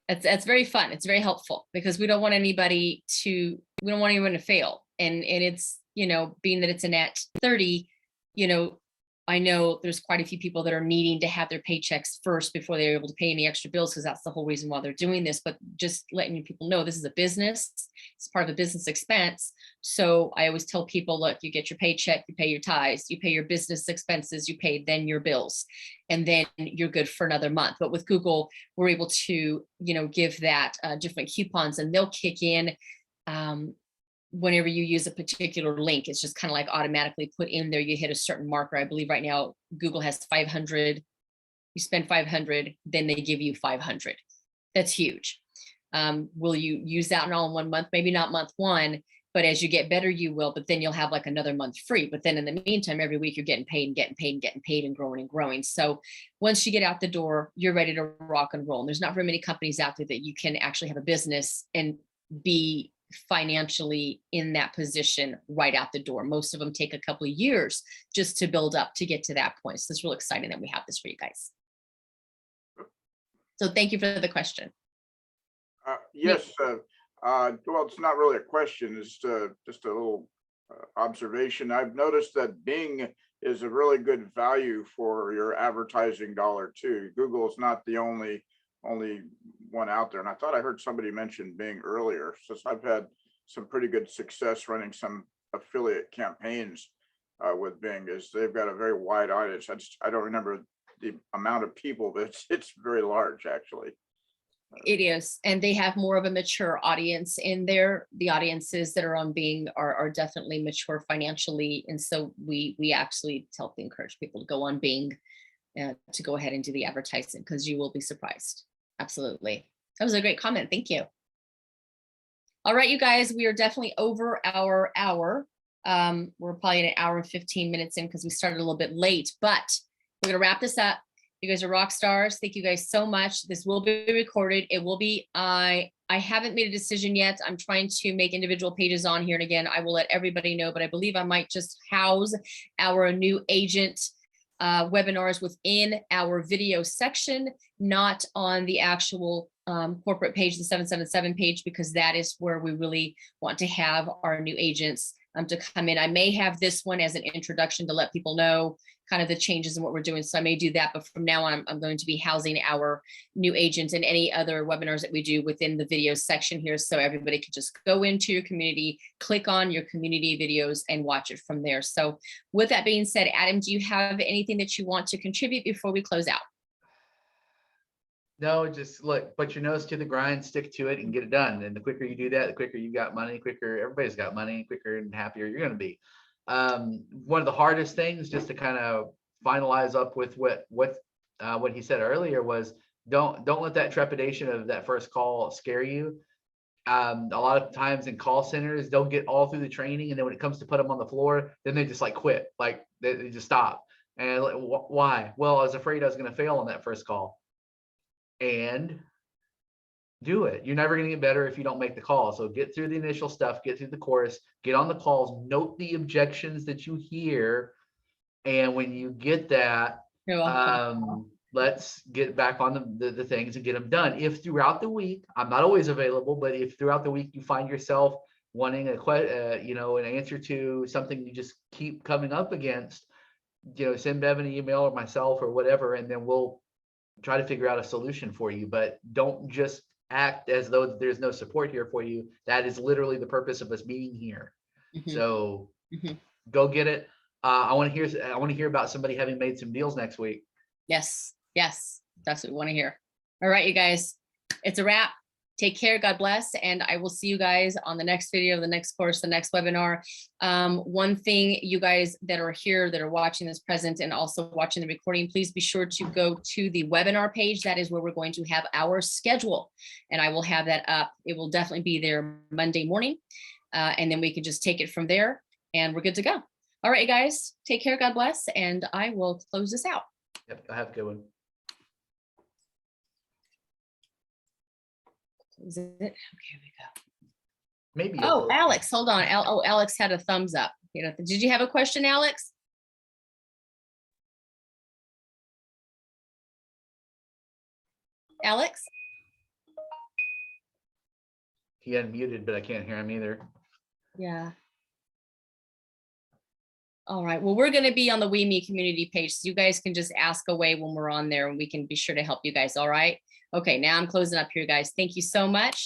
That's very fun. It's very helpful because we don't want anyone to fail. And it's, being that it's a net 30, I know there's quite a few people that are needing to have their paychecks first before they're able to pay any extra bills, because that's the whole reason why they're doing this. But just letting people know this is a business, it's part of a business expense. So I always tell people, look, you get your paycheck, you pay your tithes, you pay your business expenses, you pay then your bills, and then you're good for another month. But with Google, we're able to, give that different coupons, and they'll kick in whenever you use a particular link. It's just kind of like automatically put in there. You hit a certain marker. I believe right now Google has 500. You spend 500, then they give you 500. That's huge. Will you use that all in 1 month? Maybe not month one, but as you get better, you will. But then you'll have like another month free. But then in the meantime, every week you're getting paid and getting paid and getting paid and growing and growing. So once you get out the door, you're ready to rock and roll. And there's not very many companies out there that you can actually have a business and be financially in that position right out the door. Most of them take a couple of years just to build up to get to that point. So it's real exciting that we have this for you guys. So thank you for the question. Yes, well, it's not really a question, it's just a little observation. I've noticed that Bing is a really good value for your advertising dollar too. Google is not the only one out there. And I thought I heard somebody mention Bing earlier. So I've had some pretty good success running some affiliate campaigns with Bing, is they've got a very wide audience. I don't remember the amount of people, but it's very large actually. It is, and they have more of a mature audience in there. The audiences that are on Bing are definitely mature financially, and so we actually encourage people to go on Bing to go ahead and do the advertising, because you will be surprised. Absolutely, that was a great comment. Thank you. All right, you guys, we are definitely over our hour. We're probably an hour and 15 minutes in because we started a little bit late, but we're gonna wrap this up. You guys are rock stars. Thank you guys so much. This will be recorded. It will be, I haven't made a decision yet. I'm trying to make individual pages on here. And again, I will let everybody know, but I believe I might just house our new agent webinars within our video section, not on the actual corporate page, the 777 page, because that is where we really want to have our new agents to come in. I may have this one as an introduction to let people know kind of the changes in what we're doing. So I may do that, but from now on, I'm going to be housing our new agents and any other webinars that we do within the video section here. So everybody can just go into your community, click on your community videos and watch it from there. So with that being said, Adam, do you have anything that you want to contribute before we close out? No, just look, put your nose to the grind, stick to it and get it done. And the quicker you do that, the quicker you got money, quicker everybody's got money, quicker and happier you're going to be. One of the hardest things, just to kind of finalize up with what he said earlier, was don't let that trepidation of that first call scare you. A lot of times in call centers, they'll get all through the training, and then when it comes to put them on the floor, then they just like quit, like they just stop. And like, why? Well, I was afraid I was going to fail on that first call. And do it. You're never going to get better if you don't make the call. So get through the initial stuff, get through the course, get on the calls, note the objections that you hear. And when you get that, let's get back on the things and get them done. If throughout the week, I'm not always available, but if throughout the week you find yourself wanting an answer to something you just keep coming up against, send Bev an email or myself or whatever, and then we'll try to figure out a solution for you. But don't just act as though there's no support here for you. That is literally the purpose of us being here. So go get it. I want to hear about somebody having made some deals next week. Yes, that's what we want to hear. All right, you guys, it's a wrap. Take care. God bless. And I will see you guys on the next video, the next course, the next webinar. One thing, you guys that are here, that are watching this present and also watching the recording, please be sure to go to the webinar page. That is where we're going to have our schedule. And I will have that up. It will definitely be there Monday morning. And then we can just take it from there and we're good to go. All right, you guys, take care. God bless. And I will close this out. Yep, have a good one. Is it? Okay, here we go. Maybe. Oh, Alex, hold on. Alex had a thumbs up. Did you have a question, Alex? Alex? He unmuted, but I can't hear him either. Yeah. All right. Well, we're going to be on the WeMe community page, so you guys can just ask away when we're on there, and we can be sure to help you guys. All right. Okay. Now I'm closing up here, guys. Thank you so much.